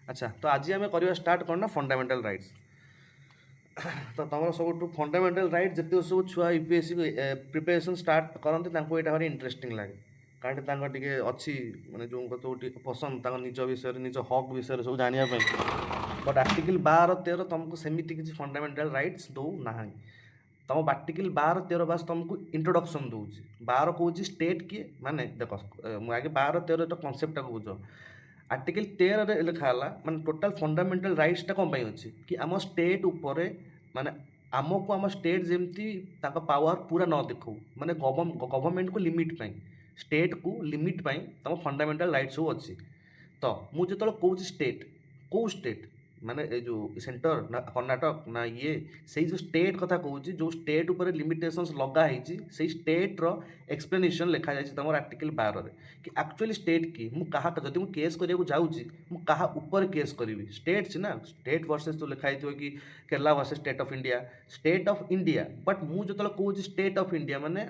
अच्छा तो आज आम करवा स्टार्ट करना फंडामेंटल राइट्स। तो तुम सब फंडामेंटल राइट जिते सब छुआ यूपीएससी प्रिपेरेसन स्टार्ट करते यहाँ भारी इंटरेस्टिंग लगे कारण टे अच्छी मानने जो पसंद निज विषय निज हक विषय सब जानापी बट आर्टिकल 12-13 तुमको सेमती किसी फंडामेंटल राइट्स दौ ना तुम आर्टिकल 12-13 बास तुमको इंट्रोडक्शन दूसरी 12 कौन स्टेट किए माने देख आगे 12-13 कनसेप्ट बुझ आर्टिकल 13 लिखाला माने टोटाल फंडामेंटल राइट्सटा कौन अच्छी कि आम स्टेट उपरे माने आमको आम स्टेट जमती पावर पूरा न देखो माने गवर्नमेंट को लिमिट पाई स्टेट को लिमिट पाई तुम फंडामेंटल राइट्स सब अच्छी। तो मुझे जो कौन स्टेट कौ स्टेट माने जो सेंटर ना कर्णाटक ना ये से जो स्टेट कथा कहूँ जो स्टेट उपर लिमिटेशंस लगाई से स्टेट रो एक्सप्लेनेशन लिखा जाए तुम आर्टिकल 12 कि एक्चुअली स्टेट की जब मुझे केस करने जाऊँगी मुझे केस करी स्टेट ना स्टेट वर्सेस तो लिखाई थो कि Kerala versus state of India but मुझे जो कहूँ स्टेट ऑफ इंडिया माने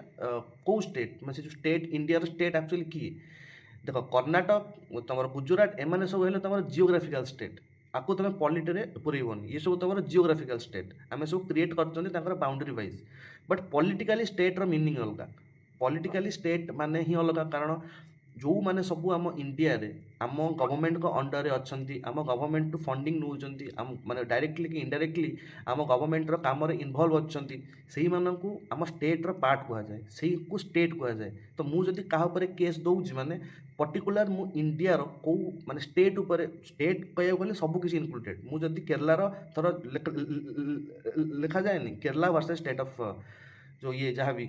कौ स्टेट मैं जो स्टेट इंडिया स्टेट एक्चुअली किए देख कर्णाटक तुम गुजरात एम सब है तुम जियोग्राफिकल स्टेट आपको तुम पॉलिटी पुरेबन ये सब तुम जियोग्राफिकल स्टेट आम सब क्रिएट कर boundary wise but politically state meaning अलग पॉलिटिकली स्टेट माने ही अलग कारण जो मैंने सब आम इंडिया रे आम गवर्नमेंट को अंडर रे अच्छी आम गवर्नमेंट टू फंडिंग नौ माने डायरेक्टली कि इनडायरेक्टली आम गवर्नमेंट काम इनवल्व अच्छा से आम स्टेट पार्ट कहुए से को स्टेट कहुए तो मुझे क्या केस दौर माने पर्टिकुलर मु इंडिया रो को माने स्टेट ऊपर स्टेट कह गले सब किसी इनक्लूडेड मुझे केरलार थर लिखा जाए केरला वर्सेस स्टेट ऑफ जो ये जहाँ भी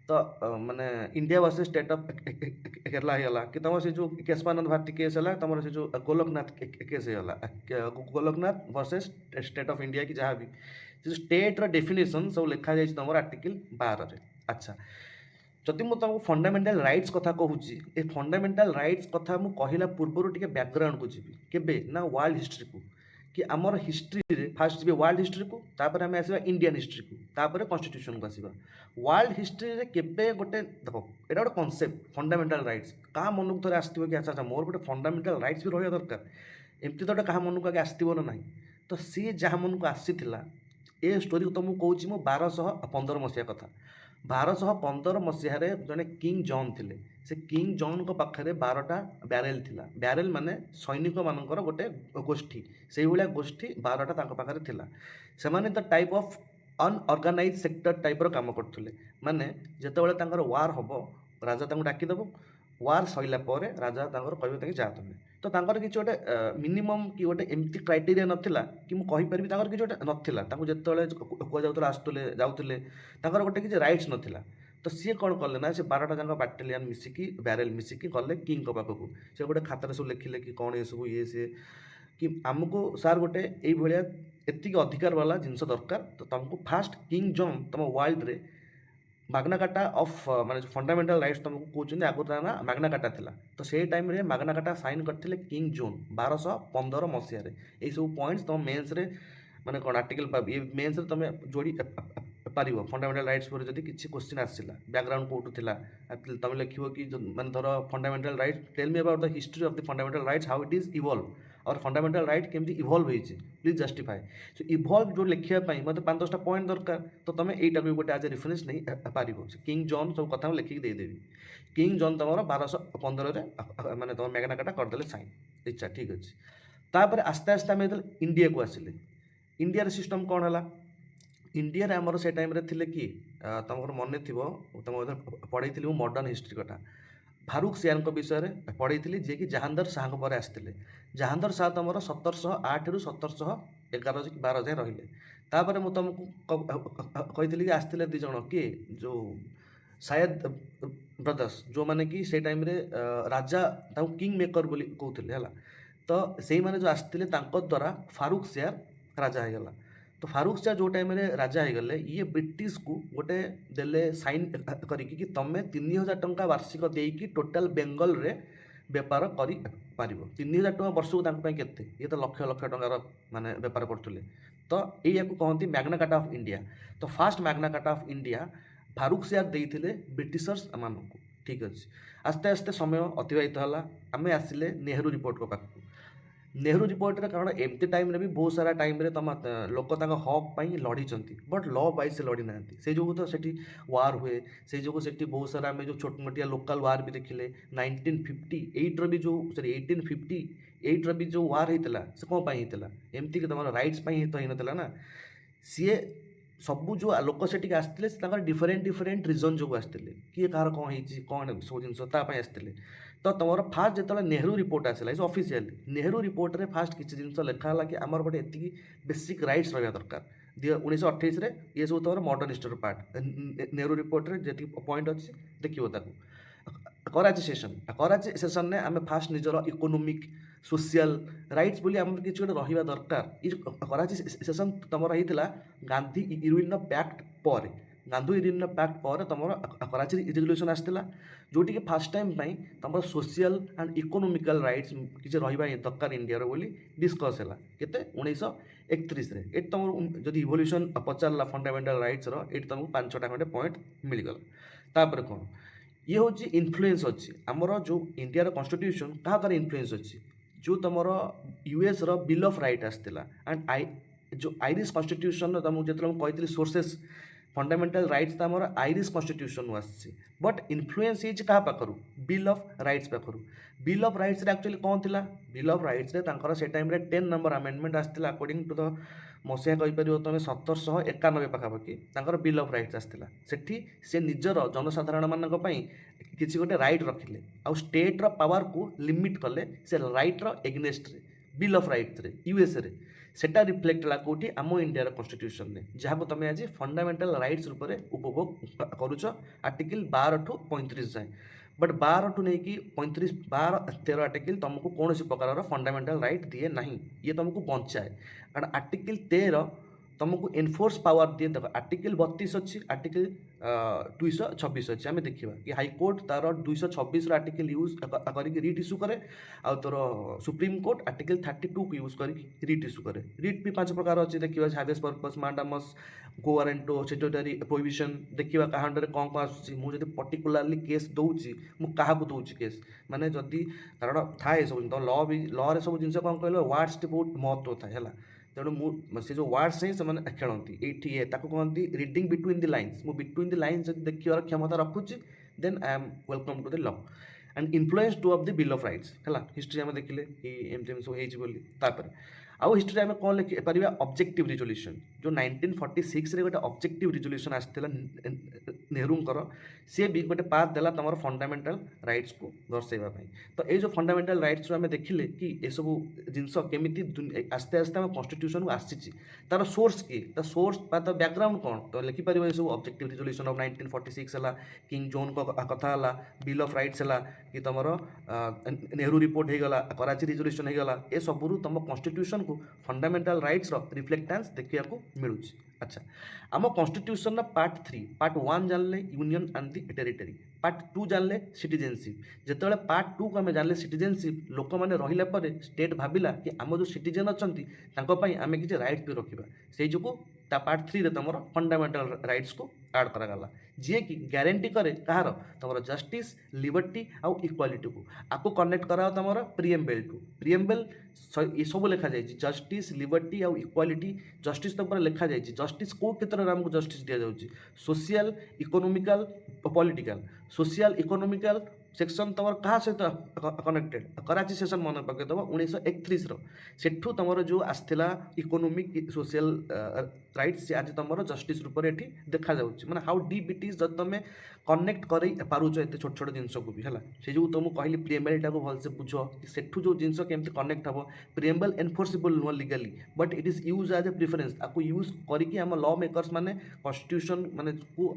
तो माने India versus state of Kerala होगा कि तुम से जो केशवानंद भारती केस है तुम से जो गोलकनाथ केस होगा Golaknath versus state of India की जहाँ भी जो स्टेट डेफिनेशन सब लिखा जाए तुम आर्टिकल 12 अच्छा जदि मुझे तुमको फंडामेंटल राइट्स कथा कहूँ ए फंडामेंटल राइट्स कथा मुझे कहला पूर्व टे बैकग्राउंड को जी केबे ना वर्ल्ड हिस्ट्री को कि आमर हिस्ट्री रे फास्ट जी वर्ल्ड हिस्ट्री को तापर आम आसवा इंडियन हिस्ट्री को तापर कन्स्टिट्यूशन को आसवा वर्ल्ड हिस्ट्री रे केबे गोटे देख एटा गोटे कनसेप्ट फंडामेंटल राइट्स क्या मन को थे आसो कि अच्छा अच्छा मोर गोटे फंडामेंटल राइट्स भी रहा दरकार एमती तो क्या मन को आगे आसो ना तो सी जहाँ मन को आसी ए स्टोरी को तुमको कौच मु 1215 मसीहा कथा 1215 मसीह जड़े किंग जॉन थे से किंग जॉन को पाखे 12टा ब्यारेल थिला ब्यारेल माने सैनिक मानकर गोटे गोष्ठी से भाया गोष्ठी 12टा पाखे थिला से माने the type of unorganise sector type काम करते माने जितेबाला वार हम राजा डाकिदेव वार सरला राजा कहे जा तुम्हें तो कि गोटे मिनिमम कि गोटे एमती क्राइटेरिया नाला कि मुझे कि गोटे नाला जो कहुला आसुले जाऊे गोटे किसी रईट्स नाला तो सी कौन कले ना से 12टा जाक बाटालियन मिसिकी ब्यारेल मिसिकी गले किंग पाखक से गोटे खातार सब लिखिले कि कौन ये सब ये सी कि आमको सार गोटे ये एति अधिकार वाला जिनस दरकार तो तुमको फास्ट किंग जॉन तुम वर्ल्ड रे माग्ना कार्टा ऑफ माने फंडामेंटल राइट्स तुमको कहते आगुरी ना माग्ना कार्टा थिला तो से टाइम रे माग्ना कार्टा साइन करते किंग जॉन 1215 मसीह यही सब पॉइंट्स तुम मेन्स रे माने कौन आर्टिकल ये मेन्स रे तुम जोड़ी पार फंडामेंटल राइट्स पर जब किसी क्वेश्चन आसला बैकग्राउंड कौटू थिला तुम लिख कि माने धर fundamental rights tell me about the history of the fundamental rights how it is evolve और फंडामेंटल राइट केमती इवॉल्व होती प्लीज जस्टिफाई सो इवॉल्व जो लिखापी मतलब 5-10टा पॉइंट दरकार तो तुम यहीटा भी गोटे आज रेफरेन्स नहीं पार किंग जॉन सब कथा लिखिकी देदेवी किंग जॉन तुम 1215 माने तुम मैग्ना कार्टा करदे साइन इच्छा ठीक अच्छे तापर आस्ते आस्ते आम इंडिया को आसिले इंडिया सिस्टम कौन है इंडिया आमर से टाइम थे कि तुम मन थी तुम पढ़ी मॉडर्न हिस्ट्री कथा फारूक सियान विषय में पढ़ी जी कि जहांदर शाह पर आसते जहांदर शाह तुम 1708 ରୁ 1711 कि 12 जाए रही तापर मुझे तुमको कही कि आसते दिज किए जो शायद ब्रदर्स जो मैंने कि से टाइम रे राजा किंग मेकर बोली कहते है तो से मैंने जो आसते द्वारा फारूक सियार राजा होगला तो फारूक शाह जो टाइम रे राजा हो गले ये ब्रिटिश को गोटे देले साइन करिकी कि तमें 3000 टंका वार्षिक देकी टोटाल बेंगल रे बेपार कर 3000 टंका वर्ष को केते ये तो लक्ष लक्ष टंकार माने बेपार करते तो या कहती मैग्ना कार्टा ऑफ इंडिया तो fast Magna carta of India Farooq सियार देते ब्रिटिशर्स मानक ठीक अच्छे आस्ते आस्ते समय अतिबाहित है आम आसिले नेहरू रिपोर्ट को पाखक नेहरू रिपोर्ट कारण एमती टाइम भी बहुत सारा टाइम तुम लोक हक लड़ी बट ल वाइज से लड़ी ना से जो तो सेठी वार हुए से जो सेठी बहुत सारा आम जो छोट मोटिया लोकल वार भी देखिले 1958 भी जो सॉरी 1858 भी जो वार होता से कौन होता एमती कि तुम राइट्स तो होता ना सीए सबू जो लोक से आसते डिफरेन्ट डिफरेन्ट रिजन जो आसते किए कह कौन हो कौन सब जिनस आसते तो तुम फास्ट जो नेहरू रिपोर्ट आसला इज ऑफिशियली नेहरू रिपोर्ट रे फास्ट किसी जिन लिखाला कि आमर गोटे एति बेसिक राइट्स रहा दरकार 1928 ये सब तुम modern history part Nehru report रे जी पॉइंट अच्छे देखो कराची सेशन ने आम फास्ट निजर इकोनोमिक सोशल राइट्स बोली आम किसी गोटे रहा दरकार ये कराची सेशन तुम होता गांधी इरुइन पैक्ट पर गांधी इरुइन पैक्ट पर तुम कराची रिजोल्यूशन आसला जोटि फास्ट टाइम तुम सोशल एंड इकोनोमिकल राइट्स किसी रहा दरकार इंडिया बोली डिस्कस है केते 1931 ये तुम जब इवोल्यूशन पचारा फंडामेंटल राइट्स ये तुमको 5-6टा खंडे पॉइंट मिलगला तापर कौन ये हूँ इनफ्लुएंस अच्छी आमर जो इंडिया कन्स्टिट्यूशन क्या इनफ्लुएंस अच्छी जो तुम यूएस बिल ऑफ राइट आसला एंड जो आयरिश कन्स्टिट्यूशन तुमको जो कही सोर्सेस फंडामेंटल राइट्स तो आमर आयरिश कन्स्टिट्यूशन आसी बट इनफ्लुएंस ये क्या पाखु बिल ऑफ राइट्स पाखु बिल ऑफ राइट्स एक्चुअली कौन थी बिल ऑफ राइट्स से टाइम 10 नंबर आमेंडमेंट आसला अकॉर्डिंग टू द मसीहा कहीपर तुम 1791 पाखापाखि बिल ऑफ राइट्स आसला से निजर जनसाधारण मानी किसी गोटे राइट रखिले आउ स्टेट पावर को लिमिट कले से right against bill of rights US रे सेटा रिफ्लेक्ट है कौटी आम इंडिया कन्स्टिट्यूशन में जहाँ को तुम आज फंडामेंटल राइट्स रूप में उपभोग करुच आर्टिकल 12 टू 35 जाए बट 12 टू नहीं 35 12-13 आर्टिकल तुमको कौन प्रकार फंडामेंटल राइट दिए ना ये तुमको बचाए कारण आर्टिकल 13 तुमको एनफोर्स पावर दिए देख आर्टिकल 32 अच्छी आर्टिकल 226 अच्छे आम देखा कि हाईकोर्ट तार 226 आर्टिकल यूज करके रिट इश्यू करे आ तोर सुप्रीम कोर्ट आर्टिकल 32 को यूज करके रिट इश्यू करे रिट भी 5 प्रकार अच्छे देखा हाबियस पर्पस मांडामस गो वारंटो स्टैट्यूटरी प्रोहिबिशन देखा क्या अंडर कौन कौन आसूँ पर्टिकुलाली केस दूसरी मुझे दूसरी केस माने जदि कारण थाए सब ल भी लरे सब जिन कौन कह वार्ड्स बहुत महत्व थाए है तेणु से जो वार्ड्स हैं से खेलती ये कहती रीडिंग बिटवीन द लाइन्स मु बिटवीन द लाइन्स जब देखिए क्षमता रखुची then I am welcome to the law and influence to of the bill of rights है हिस्ट्री आम देखिले एमती सब होपर आउ हिस्ट्री आम कौन लिखिपर ऑब्जेक्टिव रिजोल्यूशन जो 1946 रे गोटे ऑब्जेक्टिव रिजोल्यूशन आसला नेहरूंकर सी भी गोटे पाथ देला तुम फंडामेंटल राइट्स को दर्शाइवाई तो ये जो फंडामेंटल राइट्स आम देखिले कि ये सब जिनस केमी आस्ते आस्ते आम कन्स्टिट्यूशन को आसी तार सोर्स किए तो सोर्स तो बैकग्राउंड कौन तो लिखिपर ये सब ऑब्जेक्टिव रिजोल्यूशन ऑफ 1946 है किंग जोन को कथा है बिल ऑफ राइट्स है कि तुम नेहरू रिपोर्ट होगला कराची रिजोल्यूशन होगला ये सबू तुम कन्स्टिट्यूशन को फंडामेंटल राइट्स रिफ्लेक्टान्स देखा मिलूँ अच्छा आम कन्स्टिट्यूशन पार्ट 3 पार्ट 1 जानले union and the territory part 2 जानले सिटीजनशिप जिते पार्ट 2 को आम जानले सिटीजनशिप लोक मैंने रहा स्टेट भाविला कि आम जो सिटीजन अच्छा आम किसी राइट्स भी रखा से जो पार्ट 3 रे तुम फंडामेंटल राइट्स को ऐड करागला जी कि ग्यारंटी करे कहार तुम जस्टिस लिबर्टी आउ इक्वालिटी को आपको कनेक्ट कराओ तुम प्रिएम्बेल टू प्रिएम्बेल ये सब लिखा जाए जस्टिस लिबर्टी आउ इक्वालिटी जस्टिस तो लिखा जाए जस्टिस कौ क्षेत्र में आमको जस्टिस दि जाऊँगी social economical political social economical section तुम क्या सहित कनेक्टेड कराची सेशन मन पकईदेव 1931 सेठू तुम जो आसला इकोनोमिक सोशल राइट्स से आज तुम जस्टिस रूप में देखा मैंने हाउ डीप इट इज जब तुम कनेक्ट कर पारुच एत छोट छोट जिनस को भी है से जो तुमको कहली प्रिएम्बेल टाक भलसे बुझ सेठू जो जिनस केमती कनेक्ट हम प्रिएम्बेल एनफोर्सिबल नुह legally but it is use as a preference आपको यूज करके आम लॉ मेकर्स मैंने कन्स्टिट्यूशन माने को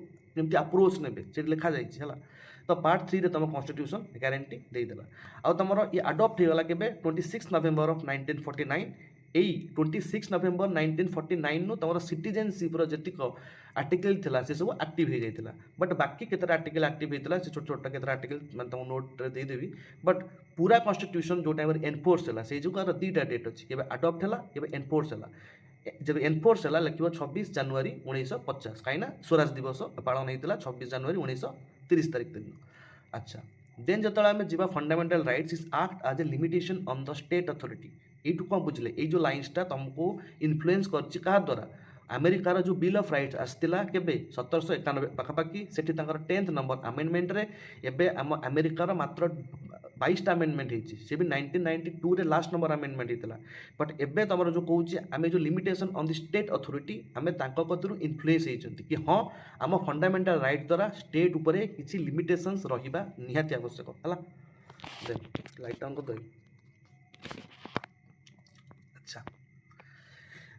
अप्रोच ने लिखा जाए तो पार्ट 3 रे तुम कन्स्टिट्यूशन गारंटी देदेला आ तुम ये अडॉप्ट होगा के 26 नवेम्बर ऑफ 1949 यही 26 नवेम्बर 1949 नु तुम सिटीजनशिप जीक आर्टिकल थिला से सब एक्टिव हो जाता बट बाकी केते आर्टिकल एक्टिव होता है छोट छोट केते आर्टिकल मैं तुम नोट देदेवी बट पूरा कन्स्टिट्यूशन जो टाइम एनफोर्स है से जो 2टा डेट अच्छी के अडॉप्ट है के एनफोर्स है जब एनफोर्स है लिखो 26 जनवरी 1950 कहीं स्वराज दिवस पालन होता 26 जनवरी 1930 तारीख दिन अच्छा देन जो आम जा fundamental rights is act as a limitation on the state authority এইটু କ'ଣ ବୁଝିଲେ ଏଇ ଯେଉଁ ଲାଇନ୍ସଟା ତୁମକୁ ଇନଫ୍ଲୁଏନ୍ସ କରିଛି କାହା ଦ୍ୱାରା ଆମେରିକାର ଯେଉଁ ବିଲ୍ ଅଫ୍ ରାଇଟ୍ସ ଆସିଥିଲା କେବେ 1791 ପାଖାପାଖି ସେଠି ତାଙ୍କର 10th ନମ୍ବର ଆମେଣ୍ଡମେଣ୍ଟରେ ଏବେ ଆମ ଆମେରିକାର ମାତ୍ର 22ଟା ଆମେଣ୍ଡମେଣ୍ଟ ହେଇଛି ସେ ବି 1992ରେ ଲାଷ୍ଟ ନମ୍ବର ଆମେଣ୍ଡମେଣ୍ଟ ହେଇଥିଲା ବଟ୍ ଏବେ ତୁମର ଯେଉଁ କହୁଛି ଆମେ ଯେଉଁ limitation on the state authority ଆମେ ତାଙ୍କ କତିରୁ ଇନଫ୍ଲୁଏନ୍ସ ହେଇଛନ୍ତି କି ହଁ ଆମ ଫଣ୍ଡାମେଣ୍ଟାଲ ରାଇଟ୍ ଦ୍ୱାରା ଷ୍ଟେଟ୍ ଉପରେ କିଛି ଲିମିଟେସନ୍ସ ରହିବା ନିହାତି ଆବଶ୍ୟକ ହେଲା ଦେନ୍ ଲାଇଟ୍ ଅନ୍ କରିଦେବି ଆଚ୍ଛା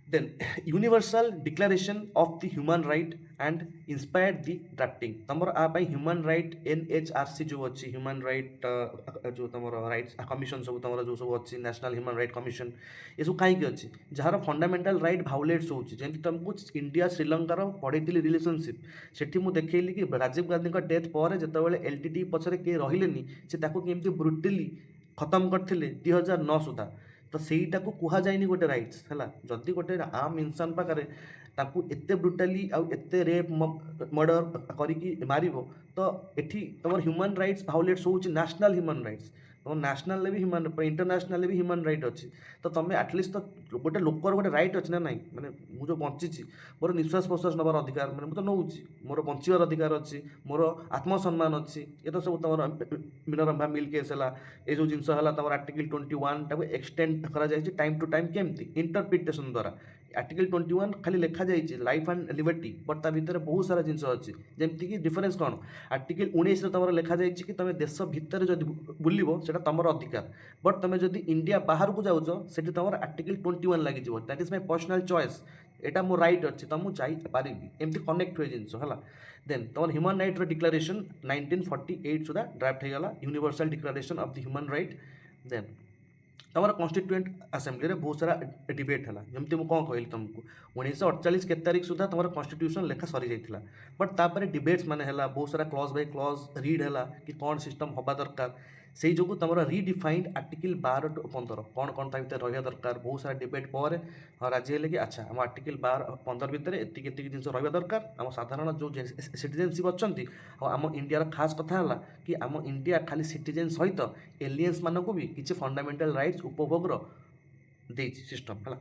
then universal declaration of the human right and inspired the drafting तमर आ पाई human right NHRC जो अच्छी human right जो तमर rights commission सब तमर जो सब अच्छी national human right commission ये सब कहीं की अच्छी जहाँ fundamental right violates होची जेंति तुमको इंडिया श्रीलंका रो पढ़ेतिली रिलेशनशिप सेठी मु देखैली कि राजीव गांधी का डेथ पर जेतबेले एलटीटी पछरे के रहिलेनी से ताको केमती ब्रुटली खत्म करथिले 2009 सुधा तो ସେଇଟା କୁହାଯାଏନି ଗୋଟେ ରାଇଟ୍ସ ହେଲା ଯଦି ଗୋଟେ ଆମ୍ ଇନସାନ ପାଖରେ ତାକୁ ଏତେ ବ୍ରୁଟାଲି ଆଉ ଏତେ ରେପ୍ ମର୍ଡର କରିକି ମାରିବ ତ ଏଠି ତୁମର ହ୍ୟୁମାନ୍ ରାଇଟ୍ସ ଭାଉଲେଟ୍ସ ହେଉଛି ନ୍ୟାସନାଲ୍ ହ୍ୟୁମାନ୍ ରାଇଟ୍ସ ତୁମ ନ୍ୟାସନାଲ୍ରେ ବି ହ୍ୟୁମାନ୍ ଇଣ୍ଟରନ୍ୟାସନାଲ୍ରେ ବି ହ୍ୟୁମାନ୍ ରାଇଟ୍ ଅଛି ତ ତୁମେ ଆଟଲିଷ୍ଟ ତ ଗୋଟେ ଲୋକର ଗୋଟେ ରାଇଟ୍ ଅଛି ନା ନାହିଁ ମାନେ ମୁଁ ଯେଉଁ ବଞ୍ଚିଛି ମୋର ନିଶ୍ୱାସ ପ୍ରଶ୍ୱାସ ନେବାର ଅଧିକାର ମାନେ ମୁଁ ତ ନେଉଛି ମୋର ବଞ୍ଚିବାର ଅଧିକାର ଅଛି ମୋର ଆତ୍ମସମ୍ମାନ ଅଛି ଏ ତ ସବୁ ତୁମର ମିନରଭା ମିଲ୍ କେସ୍ ହେଲା ଏସବୁ ଜିନିଷ ହେଲା ତୁମର ଆର୍ଟିକଲ୍ 21 ଟାକୁ ଏକ୍ସଟେଣ୍ଡ କରାଯାଇଛି ଟାଇମ୍ ଟୁ ଟାଇମ୍ କେମିତି ଇଣ୍ଟରପ୍ରିଟେସନ୍ ଦ୍ୱାରା आर्टिकल 21 खाली लिखा जाइए लाइफ एंड लिबर्टी बट ता भितर बहुत सारा जिनस अच्छी जमीक डिफरेन्स कौन आर्टिकल 19 तुम लिखा जाइए कि तुम देश भितर जब बुलव से तुम अधिकार बट तुम जब इंडिया बाहर को जाऊच से तुम आर्टिकल 21 लगे that is my personal choice एटा मो राइट अच्छी तो मुझे पारि एमती कनेक्ट हुए जिनस है देन तुम ह्यूमन राइट डिक्लेरेशन 1948 सुधा ड्राफ्ट होगा universal declaration of the human right then तुम कन्स्टिट्यूएंट आसेम्बली में बहुत सारा डिबेट है जमी मुझे कौन कहली तुमको 1948 के तारीख सुधा तुम कन्स्टिट्यूशन लेखा सरी जाइए बट तापर डिबेट्स माने है बहुत सारा क्लॉज बाय क्लॉज रीड है कि कौन सिस्टम हवा दरकार से जो तुम रिडिफाइंड आर्टिकल 12 टू 15 कौन कौन ता भर रहा दरकार बहुत सारा डिबेट पर राजी है कि अच्छा आम आर्टिकल 12-15 भितर एतिक जिन रहा दरकार आम साधारण जो सिटीजनशिप अच्छा आम इंडिया खास कथा है कि आम इंडिया खाली सिटीजन सहित एलियंस मानक भी किसी फंडामेंटल राइट्स उपभोग सिस्टम है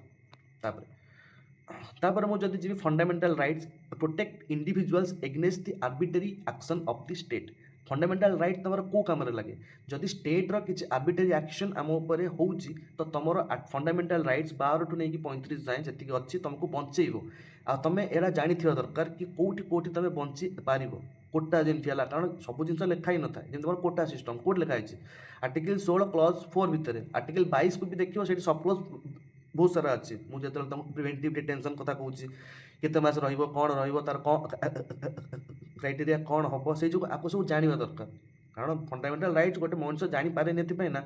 तापर मुझे जी fundamental rights protect individuals against the arbitrary action of the state fundamental right तुम कौ कम लगे जदि स्टेट्र किसी आर्बिट्रेरी एक्शन आम उपर हो तो तुम फंडामेंटल राइट्स 12 टू नहीं 35 जाए जी अच्छी तुमको बचेब आ तुम एरा जानी दरकार कि कौटी कौटी तुम बची पार कोटा जमी है कारण सब जिन लिखा ही न था जमी तुम कोटा सिस्टम कौट लिखाई आर्टिकल 16 क्लॉज 4 भितर आर्टिकल 22 को भी देखिए से सब क्लॉज बहुत सारा अच्छी मुझे जो तुमको प्रिवेंटिव डिटेंशन कथा कहूँ केते मास रहिबो कौन रहिबो तार क्राइटेरिया कौन हम से जो आपको सब जानवा दरकार कारण फंडामेंटल राइट्स गोटे मनुष्य जानीपारे ना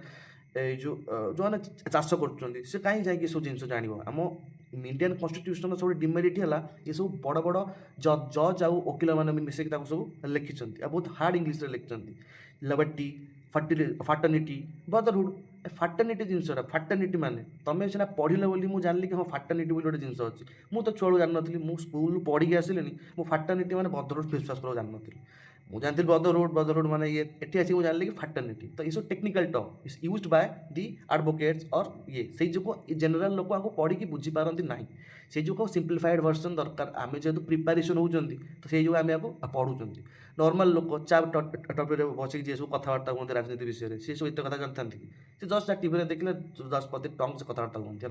जो जो मैंने चाष कर कहीं जाकि सब जिन जान आम इंडियन कन्स्टिट्यूशन सब डिमेरिट है ये सब बड़ बड़ जज आउ वकिल मैंने मिसेक सब लिखिं बहुत हार्ड इंग्लीश लिखिं लिबर्टी फाटर्निटी ब्रदरहुड फाटर्निटी जिनसा फाटर्निटी माने तुम्हें सीना पढ़ल बोली मुझे जानली कि हाँ फाटर्निटी बोली गोटे जिन अच्छी मुझे तो छुआ जान नी मुझे स्कूल पढ़ी आसिली मुझे फाटर्निटी माने ब्रदरहुड विश्वास कर जान नी मुझे जानती ब्रदरहुड माने ये एटी आसी जानली कि फाटर्निटी तो ये सब technical term is used by the advocates और ये से जो जनरल लोक आपको पढ़ी बुझी पारती ना से जो सिंप्लीफाइड वर्जन दरकार आम जेहतु प्रिपारेसन होती तो से जो आम आपको पढ़ुं नॉर्मल लोक चा टपिक बसिक जी सब कथबार्ता कहते राजनीति विषय में सी सब एत कथा जानते कि जस्ट टीवी देखने जस्ट प्रति टंग से कथबार्ता कहते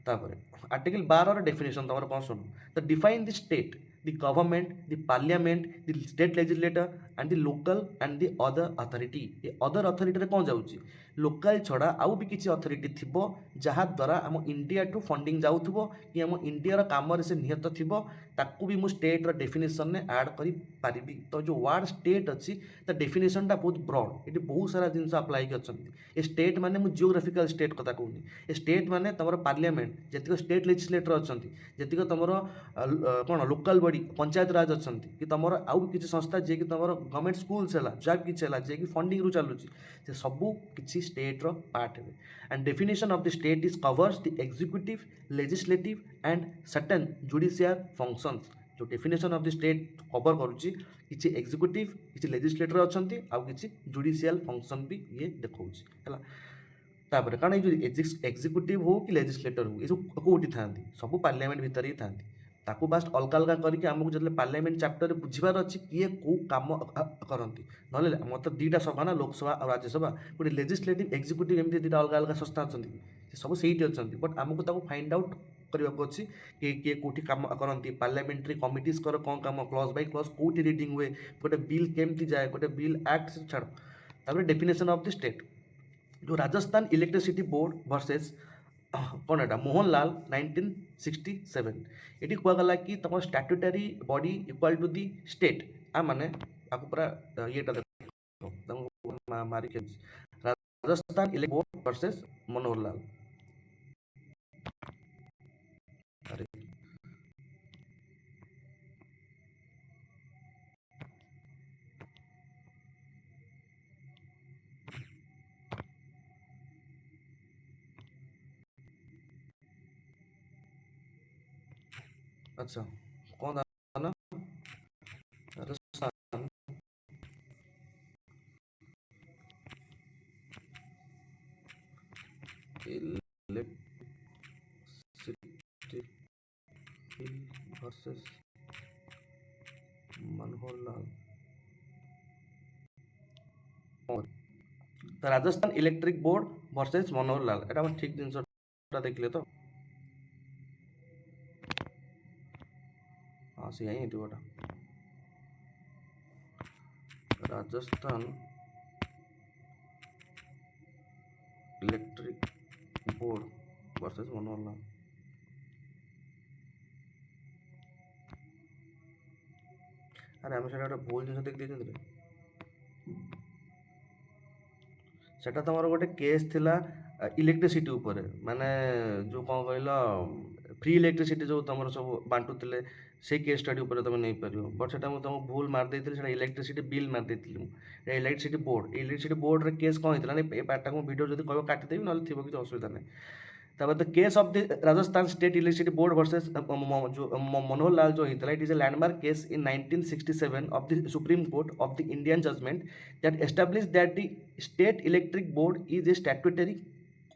तापर आर्टिकल 12 डेफिनेशन तुम कौन शुण the define the state the government the parliament the state legislature and the local and the other authority ये अदर अथॉरिटी कौन जाऊँगी लोकल छड़ा आउ भी किसी अथॉरिटी थी जहाँ द्वारा आम इंडिया टू फंडिंग जाऊँ कि आम इंडिया काम से निहत थी ताकू भी मुझे स्टेट्र डेफिनेसन में ऐड कर पारि तो जो वार्ड स्टेट अच्छी तो डेफिनेसनटा बहुत ब्रॉड ये बहुत सारा जिन अप्लाई कर स्टेट माने मुझे जियोग्राफिकल स्टेट कथा कहूनी स्टेट माने तुम पार्लियामेंट जी स्टेट लेजिस्लेटर अच्छा जी तुम कौन लोकल बॉडी पंचायत राज अच्छा कि तुम आउ किसी संस्था जी कि तुम गवर्नमेंट स्कूल्स है जहाँ किसी है जी फंडिंग रू चलुची से सबू किसी स्टेट्र पार्ट है and definition of the state is covers the executive legislative and certain judicial functions जो definition of the state cover करुच्ची किसी एग्जीक्यूटिव किसी लेजिस्लेटर अच्छा आउ किसी जुडिशियल फंक्शन भी ये देखा है तापर कारण ये एग्जीक्यूटिव हो कि लेजिस्लेटर हो ये सब कोठी थांती सब पार्लियामेंट भीतर ही थांती ताकू बास्ट अलग अलग करके आमको जो पार्लियामेंट चैप्टर बुझार अच्छी किए कौ कम करती ना मत दुईटा सभा ना लोकसभा और राज्यसभा गोटे लेजिस्लेटिव एग्जीक्यूटिव एमती दुईटा अलग अलग संस्था अच्छा सब से अच्छा बट आमको फाइंड आउट करने को अच्छी किए कौटी कम करती पार्लियामेंट्री कमिटीज कर कौन कम क्लज बै क्लज कौटी रिडिंग हुए गोटे बिल केमती जाए गोटे बिल एक्ट छाड़ तापर डेफिनेशन ऑफ द स्टेट जो राजस्थान इलेक्ट्रिसिटी बोर्ड वर्सेस कौन एटा मोहनलाल 1967 ये कहगला कि तुम statutory body equal to the state आ माने आपको पूरा ये मारिक Rajasthan electric board versus Manoharlal अरे अच्छा कौन था ना राजस्थान इलेक्ट्रिसिटी वर्सेस मनोहरलाल तो Rajasthan electric board versus Manoharlal एटा ठीक जिनसा देखले तो हाँ से ही गोटा Rajasthan electric board versus Manoharlal अरे आम से भूल जिन देख दी सेटा तुम गोटे केस थिला इलेक्ट्रिसिटी ऊपर माने जो कौन कहल फ्री इलेक्ट्रिसिटी जो तुम सब बांटुले से केस स्टडी उपर तुम नहीं पार बट से तुमको भूल मारदे इलेक्ट्रिसिटी बिल मारदे इलेक्ट्रिसिटी बोर्ड रे केस कौन होता है पार्टा को वीडियो जो कह काटिदेवी ना थी किसी असुविधा नहीं तापर the case of the Rajasthan state electricity board versus जो मनोहरलाल जो होता है it is a landmark case in 1967 of the supreme court of the Indian judgment that establish that the state electric board is a statutory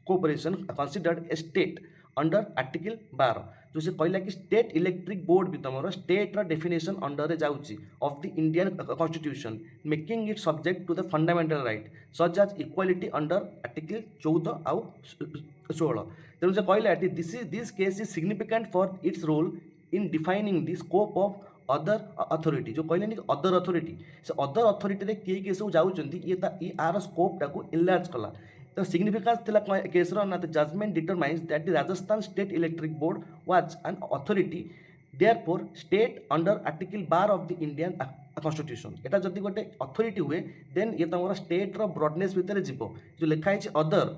cooperation considered a state under article 12 जो से कहला कि state electric board भी तुम state definition under जाऊँगी of the Indian constitution making it subject to the fundamental right such as equality under article 14 आउ 16 तेणु से कहला this case is significant for its role in defining the scope of other authority जो कहले other authority से other authority किए किए सब जाऊँगी ये आर स्कोप टाक इनलार्ज कला तो सिग्निफिकेंस थिला केस ना the judgment determines that the Rajasthan state electric board was an authority therefore state under article 12 of the Indian constitution एटा जदि गोटे अथॉरिटी हुए देन ये तुम स्टेट रो ब्रॉडनेस भितर जीव जो लिखाई अदर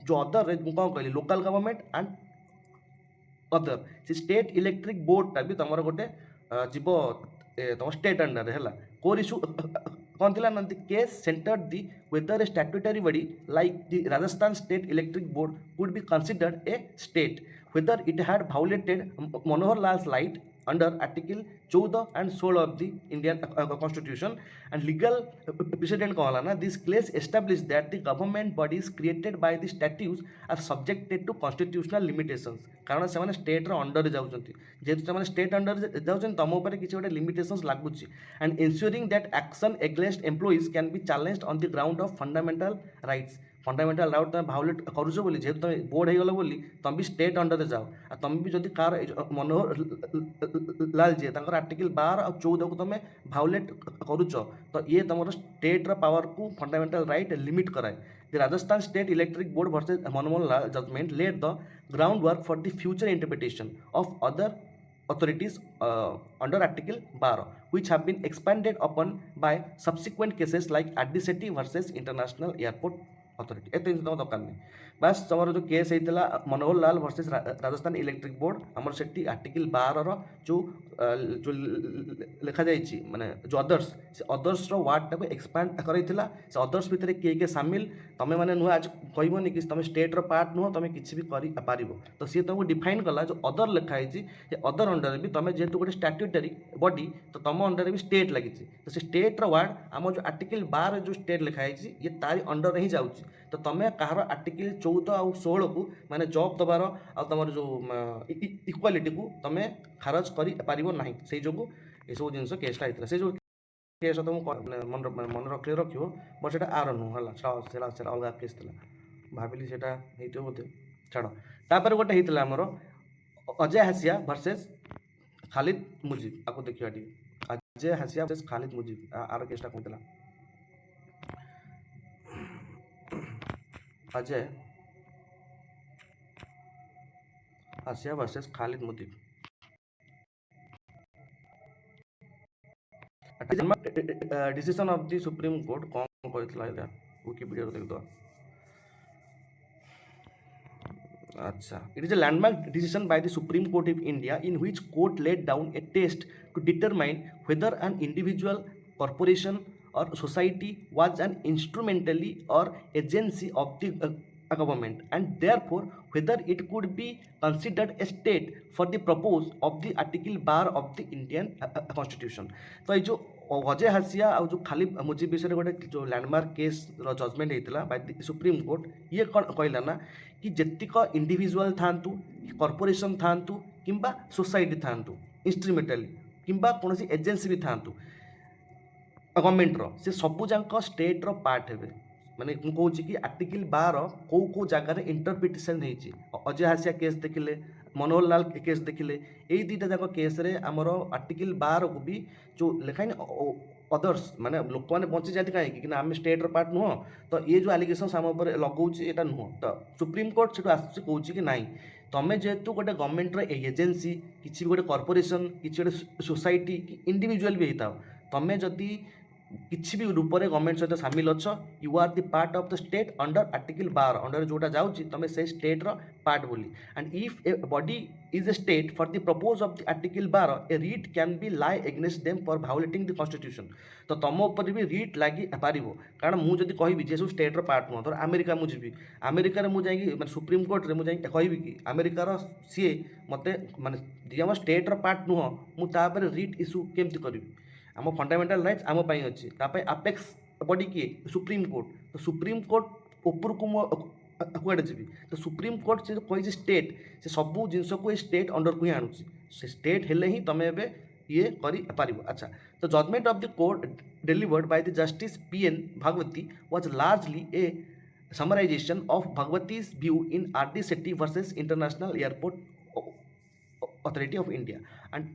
जो अदर कौन कहली लोकल गवर्नमेंट एंड अदर से स्टेट इलेक्ट्रिक बोर्डटा भी तुम गोटे जीव तुम स्टेट अंडर है कोर इश्यू कौन थी ना case centred the whether a statutory body like the Rajasthan state electric board would be considered a state whether it had violated Manohar Lal's right under Article 14 and 16 of the Indian Constitution and legal precedent कहला ना this case established that the government bodies created by the statutes are subjected to constitutional limitations कारण से state रो under जाउछंती जेतु से state under जाउछन तम ऊपर किछि गोटे limitations लागुछि and ensuring that action against employees can be challenged on the ground of fundamental rights fundamental right तुम violate करुच बोली जेहेतु तुम बोर्ड हो गल तुम भी स्टेट अंडर जाओ आ तुम भी जब कार मनोहर लाल जी आर्टिकल 12 और 14 को तुम भायोलेट करुच तो ये तुम स्टेट पावर को फंडामेंटाल राइट लिमिट कराए the Rajasthan state electric board versus Manohar Lal judgment led the ground work for the future interpretation of other authorities under Article 12 which have been expanded upon by subsequent cases like Addisetti versus International Airport Authority एत जिन दरकार नहीं बास तुम जो case होता Manohar Lal versus Rajasthan electric board आमर से article 12 जो जो लिखा जाइए माने जो अदर्स से अदर्स वार्ड टाक एक्सपांड कराइला से अदर्स भितर किए किए सामिल तुम मैंने नुह आज कहबनी कि तुम स्टेट रो पार्ट नुह तुम किसी भी कर तो सी तुमको डिफाइन कला जो अदर लिखाई अदर अंडर भी तुम जेहेतु गोटे स्टैट्यूटरी बॉडी तो तुम अंडर भी स्टेट लगी तो से स्टेट रो वार्ड आम जो आर्टिकल 12 जो स्टेट लिखाई ये तारी अंडर ही जाऊँगी तो तुम कहार आर्टिकल 14 आउ 16 को माने जॉब दबार आ तुम जो इक्वालिटी को तुम खारज कर से जो ये सब जिन केसटा होता से जो केस तुम मन रखे रखो बट से आर नुह है अलग केस था भाविली से बोधे छाड़ तापर गोटे होता आमर अजय हासिया वर्सेस खालिद मुजीब आपको देखा अजय हासिया वर्सेस खालिद मुजीब आर केसटा कौन था Ajay Hasia versus Khalid Mujib decision of the supreme Court कौन कहता विकिपीडिया देखा अच्छा it is a landmark decision by the Supreme Court of India in which court laid down a test to determine whether an individual, corporation or society was an instrumentally or agency of the government and therefore whether it could be considered a state for the purpose of the article bar of the Indian constitution तो ये जो अजय हासिया और जो खालिद मुजीब विषय गोटे जो landmark case judgement होता bye the supreme court ये कौन कहला ना कि जेतिक इंडिविजुअल थांतु कॉर्पोरेशन थांतु किंबा सोसाइटी थांतु इंस्ट्रूमेंटाली किंबा कौन एजेंसी भी थांतु गवर्नमेंटर से सबूक स्टेट्र पार्ट हे माने कहूँ कि आर्टिकल 12 कौ कौ जगार इंटरप्रिटेसन होती अजय हासिया केस देखिले मनोहर लाल केस देखिले यही दुईटा जाक केस आमर आर्टिकल 12 को भी जो लिखाइन अदर्स माने लोक मैंने बची जाती कहीं आम स्टेट्र पार्ट नुह तो ये जो आलिगेसन आम उपर लगाऊँ यहाँ नुह तो सुप्रीम कोर्ट से आसूँ कहूँ कि नाई तुम जेहेतु गोटे गवर्नमेंटर एजेंसी किसी भी गोटे कॉर्पोरेशन किसी गोटे सोसाइटी कि इंडिविजुअल भी होता तुम जदि किसी भी रूप में गवर्नमेंट सहित सामिल अच्छ you are the part of the state under article 12 under जोटा जाऊँगी तुम से स्टेट्र पार्ट बोली and if a body is a state for the purpose of the article 12 a writ can be lie against them for violating the constitution तो तुम उपर भी रीट लगी पार कारण मुझे कहि जे सब स्टेट्र पार्ट नुह धर अमेरिका मुझे अमेरिकार मुझे सुप्रीम कोर्ट में मुझे कहि कि अमेरिकार सी मत माने जी आम स्टेट्र पार्ट नुह मुझे रीट इश्यू केमती करी आम फंडामेंटाल राइट्स आम अच्छी तापाई आपेक्स बॉडी किए सुप्रीम कोर्ट तो सुप्रीम कोर्ट ऊपर को कुआड़े जी तो सुप्रीम कोर्ट से कही स्टेट से सबू जिनस को स्टेट अंडर को ही आणुची से स्टेट हेले ही तुम ए ये कर अच्छा तो judgment of the court delivered by the justice PN Bhagwati was largely a summarization of Bhagwati's view in RD Sethi versus international airport authority of India and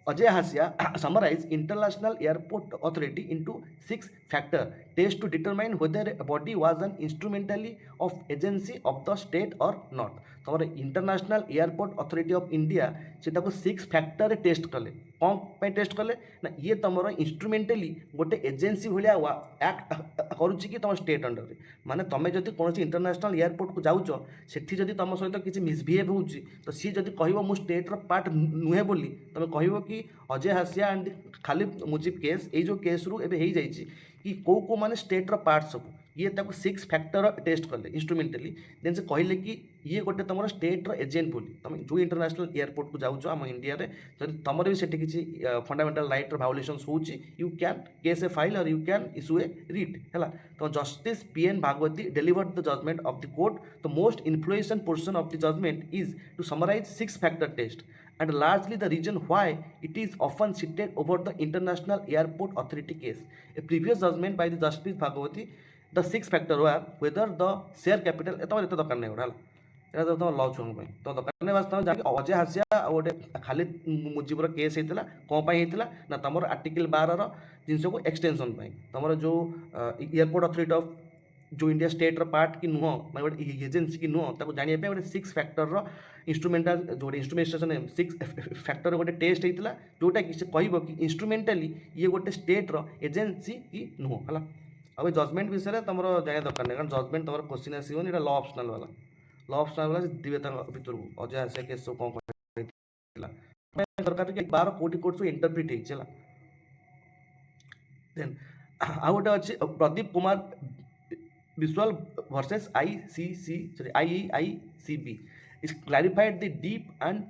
Ajay Hasia summarized International Airport Authority into 6 factor test to determine whether a body was an instrumentally of agency of the state or not. तमर international airport authority of India से 6 factor test कले कौन पे test कले ना ये तुम इंस्ट्रुमेंटली गोटे एजेंसी भाया एक्ट करुच्ची कि तुम स्टेट अंडर में माने तुम जब कौन इंटरनेशनल एयरपोर्ट को जाऊच सेठी जदि तुम सहित किसी मिसबिहेव हो तो सी जब कह मु स्टेट्र पार्ट नुहे बोली तुम कह कि अजय हासिया एंड खालिद मुजीब केस ये जो केस रु एबे हो जाइए कि कौ कौ माने स्टेट्र पार्ट सब ये 6 फैक्टर टेस्ट कले इंस्ट्रुमेंटली देन से कहले कि ये गोटे तुम स्टेट्र एजेंट बोली तुम जो इंटरनेशनल एयरपोर्ट को जाऊँ आम इंडिया रे जब तुम भी से किसी फंडामेंटाल राइट भायोलेसन्स हो you can case a file और you can issue a writ है तो justice PN Bhagwati delivered the judgment of the court the most influential portion of the judgment is to summarize 6 factor test and largely the reason why it is often cited over the International Airport Authority case. A previous judgment by the Justice Bhagwati, the 6 factor were whether the share capital तो दरकार नहीं उड़ा ये तुम law छुआ तो दरकार नहीं तुम जाके अजय हासिया गोटे खालिद मुजीबर केस होता कौन होता ना तुम आर्टिकल 12 जिनस को एक्सटेंशन तुम जो एयरपोर्ट अथॉरिटी ऑफ जो इंडिया स्टेट्र पार्ट कि नुह मैं गोटे एजेंसी कि नुह ताको जानिया गोटे 6 फैक्टर इंस्ट्रुमेंटाल जो इंस्ट्रुमेंटेशन 6 फैक्टर गोटे टेस्ट होता जोटा कि से कह कि इंस्ट्रुमेंटाली ये गोटे स्टेट्र एजेंसी कि नुह है अब जजमेंट विषय तुम जाना दरकार नहीं कारण जजमेंट तुम क्वेश्चन आसोनी लॉ ऑप्शनल वाला दिवे भितर को अजय हासिया केस सब कौन दरकार 12 कोटी कोर्ट सब इंटरप्रिट होती देन आ गोटे अच्छे Pradeep Kumar Visual versus IEICB is clarified the deep and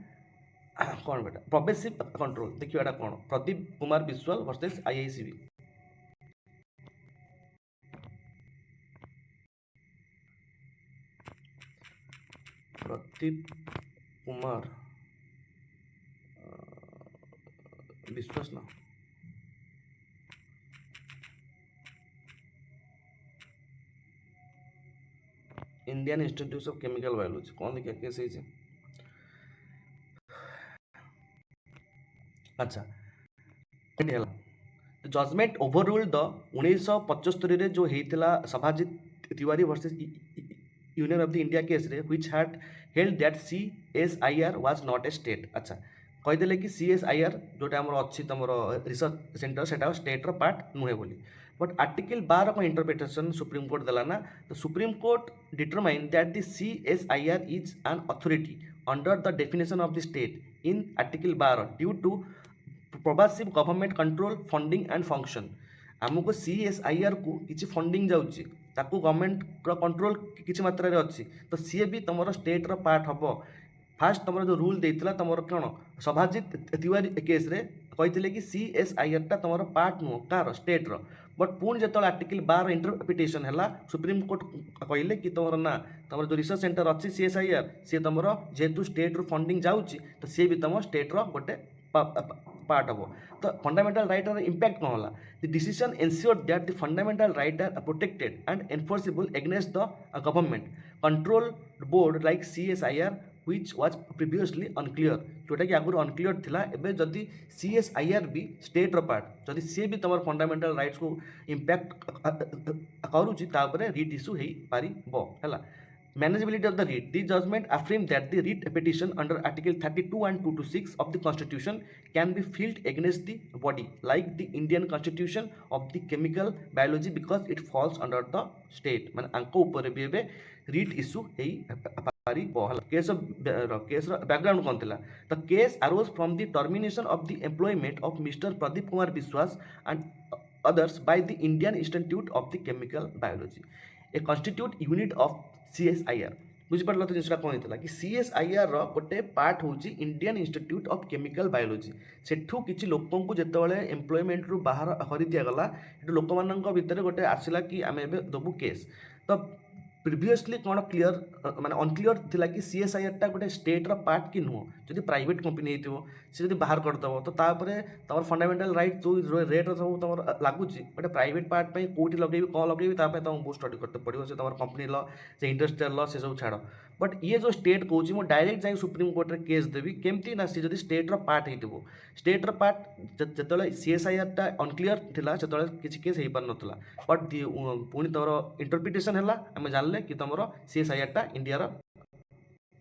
कौन बेटा प्रोग्रेसिव कंट्रोल देखिए एटा कौन प्रदीप कुमार विश्वाल वर्सेस IICB प्रदीप कुमार विश्वास ना Indian institute of chemical biology कौन देखिए केस है। अच्छा ହେଲା जजमेंट ओभररूल्ड द 1975 रे जो हेइतिला Sabhajit Tiwari versus union of the India case रे which had held that CSIR was not a state. अच्छा कहीदेले कि सीएसआईआर जोटा आमर अच्छी तुम रिसर्च सेंटर सेटा स्टेट पार्ट नुहे बोली बट आर्टिकल 12 को इंटरप्रिटेशन सुप्रीम कोर्ट देला ना तो Supreme Court determine that the CSIR is an authority under the definition of the state in Article 12 due to progressive government control funding and function आमको CSIR को किसी funding जाऊँगी ताकू government control किसी मात्रा रे अच्छी तो सी भी तुम स्टेट रो पार्ट हम फास्ट तुम जो रूल देता तुम कौन सभाजित तिवारी केस रे कहते कि सीएसआईआर टा तुम पार्ट नुह कार स्टेट रो बट पुणी जो आर्टिकल 12 इंटरप्रिटेशन है सुप्रीम कोर्ट कहले कि तुम ना तुम जो रिसर्च सेंटर अच्छी सीएसआईआर सी तुम जेहेतु स्टेट रू फंडिंग जाऊँगी तो सी भी तुम स्टेट रो गोटे पार्ट हम तो फंडामेंटल राइट इम्पैक्ट कौन है the decision ensure that the fundamental right are protected and enforceable against the government control board like CSIR which was previously unclear जोटा कि आगुरी अनक्लियर थिला एबे जदि सीएसआईआर भी स्टेट रो पार्ट जदि सी भी तुम फंडामेंटल राइट्स को इम्पैक्ट करूची तापरे रिट इश्यू हेई पारिबो हैला manageability of the writ. The judgment affirmed that the writ petition under Article 32 and 226 of the Constitution can be filed against the body, like the Indian Constitution of the Chemical Biology, because it falls under the state. Man, anko upare भी ଏବେ writ issue ହେଇ ପାରିବ ହେଲା case background କଣ ଥିଲା the case arose from the termination of the employment of Mr. Pradeep Kumar Biswas and others by the Indian Institute of the Chemical Biology, a constitute unit of CSIR बुझिपार तो जिनसा कौन होता कि CSIR रोटे part हूँ Indian institute of chemical biology सेठू किसी लोक को जिते एम्प्लॉयमेंट रू बाहर कर दिगला लोक मान भितर गोटे आसला कि आम ए देवु केस तो प्रिवियसली कौन क्लीयर माने अनक्लीयर थिला कि सीएसआईआर टा गोटे स्टेट रो पार्ट कि नुह जदि प्राइवेट कंपनी होइतिबो से जदि बाहर करदबो तो तापरे तमर फंडामेंटल राइट जो रेट सब तमर लागुची गोटे प्राइवेट पार्ट पे कोठी लगेबी कौन लगेबी तापे तुमको स्टडी करते पड़ो से तमर कंपनी लॉ से इंडस्ट्रियल लॉ से सब छाड़ बट ये जो स्टेट कहूँ मो डायरेक्ट जाई सुप्रीम कोर्ट रे केस देवी केमती ना सी जदि स्टेट रो पार्ट होइतिबो स्टेट रो पार्ट जतले सीएसआईआर टा अनक्लीयर थिला सेतले किछि केस हेई पार नथला बट पुणी तमर इंटरप्रिटेशन हैला हम जानले कि तमर सीएसआईआर टा इंडिया रो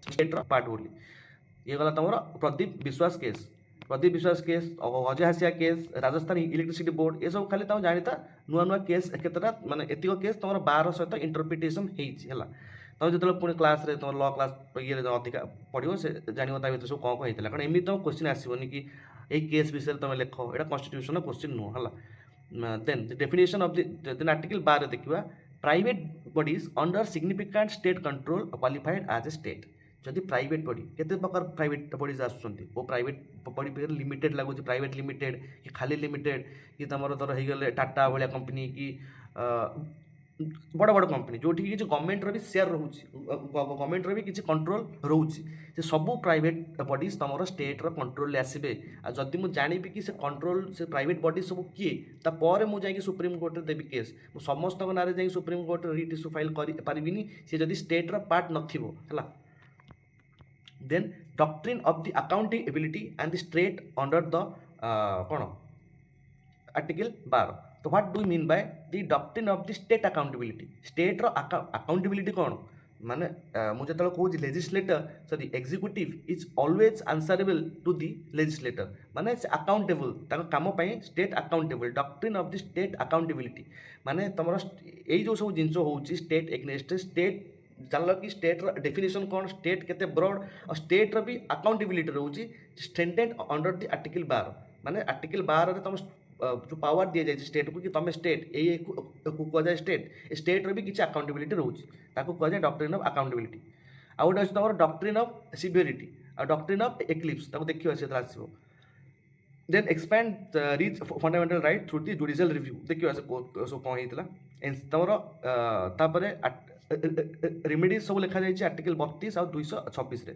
स्टेट रो पार्ट बोली ये गला तमर प्रदीप विश्वास case Ajay हासिया case Rajasthan electricity board ये सब खाली तुम जानता नुआ नुआ केस केतटा माने एतिक केस तुम 12 सहित इंटरप्रिटेशन है तुम जो पुणी क्लास रे तुम लॉ क्लास ये अधिक पढ़ो से जान भितर सब कौन होता कारण एमती तुम क्वेश्चन आसबनी कि ये केस विषय तुम लिख यहाँ कन्स्टिट्यूशन क्वेश्चन नुह है then definition of then Article 12 देखा private bodies under significant state control qualified as a state जदि प्राइवेट बॉडी केते प्रकार प्राइवेट बॉडीज आसुचंती वो प्राइवेट बॉडी पे लिमिटेड लगुच प्राइवेट लिमिटेड कि खाली लिमिटेड कि तुम धर हो गले टाटा भाया कंपनी कि बड़ बड़ कंपनी जो कि गवर्नमेंट भी शेयर रोचे गवर्नमेंट भी किसी कंट्रोल रोचे सब प्राइवेट बॉडीज तुम स्टेट कंट्रोल आसबे जदि मुझे जानी कि से कंट्रोल से प्राइवेट बॉडी सब किए तापर मुझे सुप्रीम कोर्ट में देवी केस समस्त ना जा supreme court writ issue file कर पारिनी सी जदि स्टेट पार्ट नथिबो है then doctrine of the accountability and the state under the कौन article 12 तो what do you mean by the doctrine of the state accountability state row accountability कौन माने मुझे तो कहूँ legislature sorry executive is always answerable to the legislature माने accountable ताको काम पाई state accountable doctrine of the state accountability माने तुम यही जो सब जिन होची स्टेट एग्नेस्ट स्टेट जान कि स्टेट डेफिनेशन कौन स्टेट केते ब्रॉड और स्टेट भी अकाउंटेबिलिटी रोची स्ट्रेंथेंड अंडर द आर्टिकल 12 माने आर्टिकल 12 रे तुम जो पावर दिया जाए स्टेट को कि तुम स्टेट ये कह जाए स्टेट भी किसी अकाउंटेबिलिटी रोची ताको कह जाए डॉक्ट्रिन ऑफ अकाउंटेबिलिटी आ गोटे अच्छे तुम डॉक्ट्रिन ऑफ सिवियरिटी आ डॉक्ट्रिन ऑफ एक्लिप्स ताको देखियो से आसो then expand reach fundamental right through the judicial review देखियो ऐसे सो कौन ହେଇଥିଲା ତମର ତାପରେ remedies ସବୁ ଲେଖା ଯାଇଛି आर्टिकल 32 ଆଉ 226 ରେ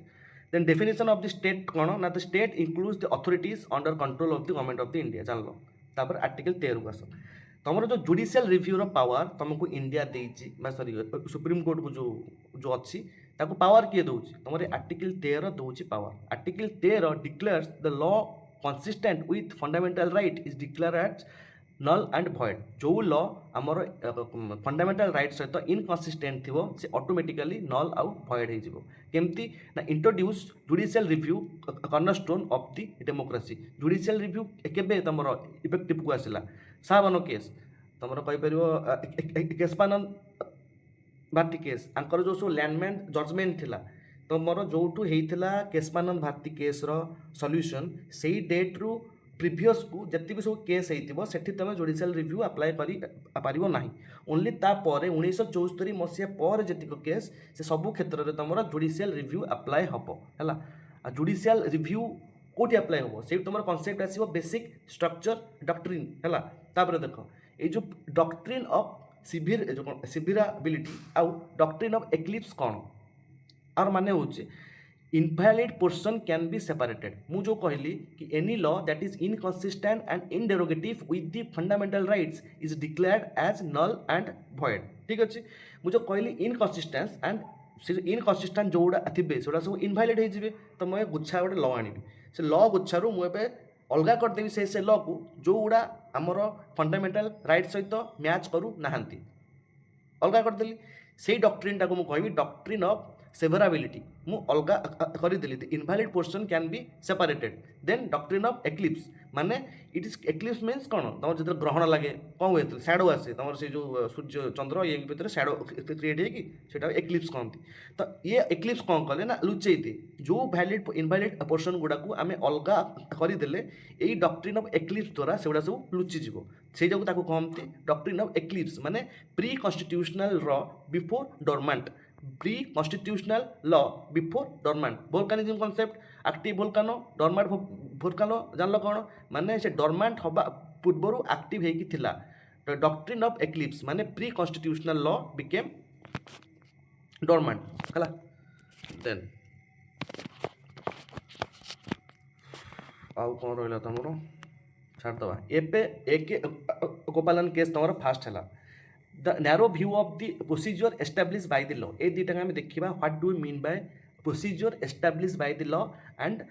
then definition of the state कौन ना the state includes the authorities under control of the government of the India जानलो तापर आर्टिकल 13 को आस तमर जो जुडिशियल रिव्यू रो पावर तुमको इंडिया देछि बा सॉरी सुप्रीम कोर्ट को जो अच्छी ताको पावर किए दउछि तमरे आर्टिकल 13 दउछि power article 13 declares the law consistent with fundamental right is declared as null and void जो लॉ आमर फंडामेंटल राइट सहित इनकन्सिस्टेंट थी से ऑटोमेटिकली नल आउ भॉइड हो केमती ना introduce judicial review cornerstone of the democracy judicial review केबे तमर इफेक्टिव को आसला सावन केस तमर कहि परिबो केशपानंद भारती केस आंकर जो सब लैंडमैन जजमेंट थिला तो मोर जो होता केशपानंद भारती केस सल्यूशन से ही डेट रु प्रीवियस को जिते भी सब केस होती तुम जुडिशियल रिव्यू अप्लाई पार ना ओनली तापर 1974 मसीहा पर जी केस से सबू क्षेत्र में तुम जुडिशियल रिव्यू अप्लाई हम है जुडिशियल रिव्यू कौटी अप्लाई हम से तुम कनसेप्ट आसो बेसिक स्ट्रक्चर डॉक्ट्रिन है देख ये जो डॉक्ट्रिन ऑफ सिविराबिलिटी आउ डॉक्ट्रिन ऑफ एक्लिप्स कौन और माने होचे invalid portion can be separated मु जो कहली कि any law that is inconsistent and in derogative with the fundamental rights is declared as null and void ठीक अच्छे मु जो कहली इनकंसिस्टेंस एंड से इनकंसिस्टेंट जोड़ा थे से सब इनवैलिड हो तो मुझे गुच्छा गोटे लॉ आनी से लॉ गुच्छारू मुझे अलग करदेवी से लॉ को जोड़ा आमर फंडामेंटल राइट सहित मैच करू नाहांती अलग करदेली से डॉक्ट्रिन टाको मु कहबी डॉक्ट्रिन ऑफ सेवराबिलिटी मु अलगा करदेली the invalid portion can be separated then doctrine of eclipse माने इट इज एक्लिप्स मीन्स कौन तुम जो ग्रहण लगे कौन हुए सैडो आसे तुम से जो सूर्य चंद्र ये भितर सैडो क्रिएट होगी एक्लिप्स कहती तो ये एक्लिप्स कौन कले ना लुचेते जो वैलिड इनवैलिड पोर्शन गुड़ा को आम अलग करदे यही डॉक्ट्रिन ऑफ एक्लिप्स द्वारा से सब लुचिज से कहते डॉक्ट्रिन ऑफ एक्लिप्स माने pre constitutional law before dormant pre constitutional law before dormant volcanism concept active volcano dormant volcano जानल कौन माने से डोरमेंट हवा पूर्वर एक्टिव होता तो डॉक्ट्रिन ऑफ एक्लिप्स माने pre constitutional law became dormant है देन आउ कौन रहा तुम छाड़दवा एपे एक गोपालन केस तुम फास्ट है the narrow view of the procedure establish bye the law ये दुटा आम देखा what do mean by procedure establish bye the law and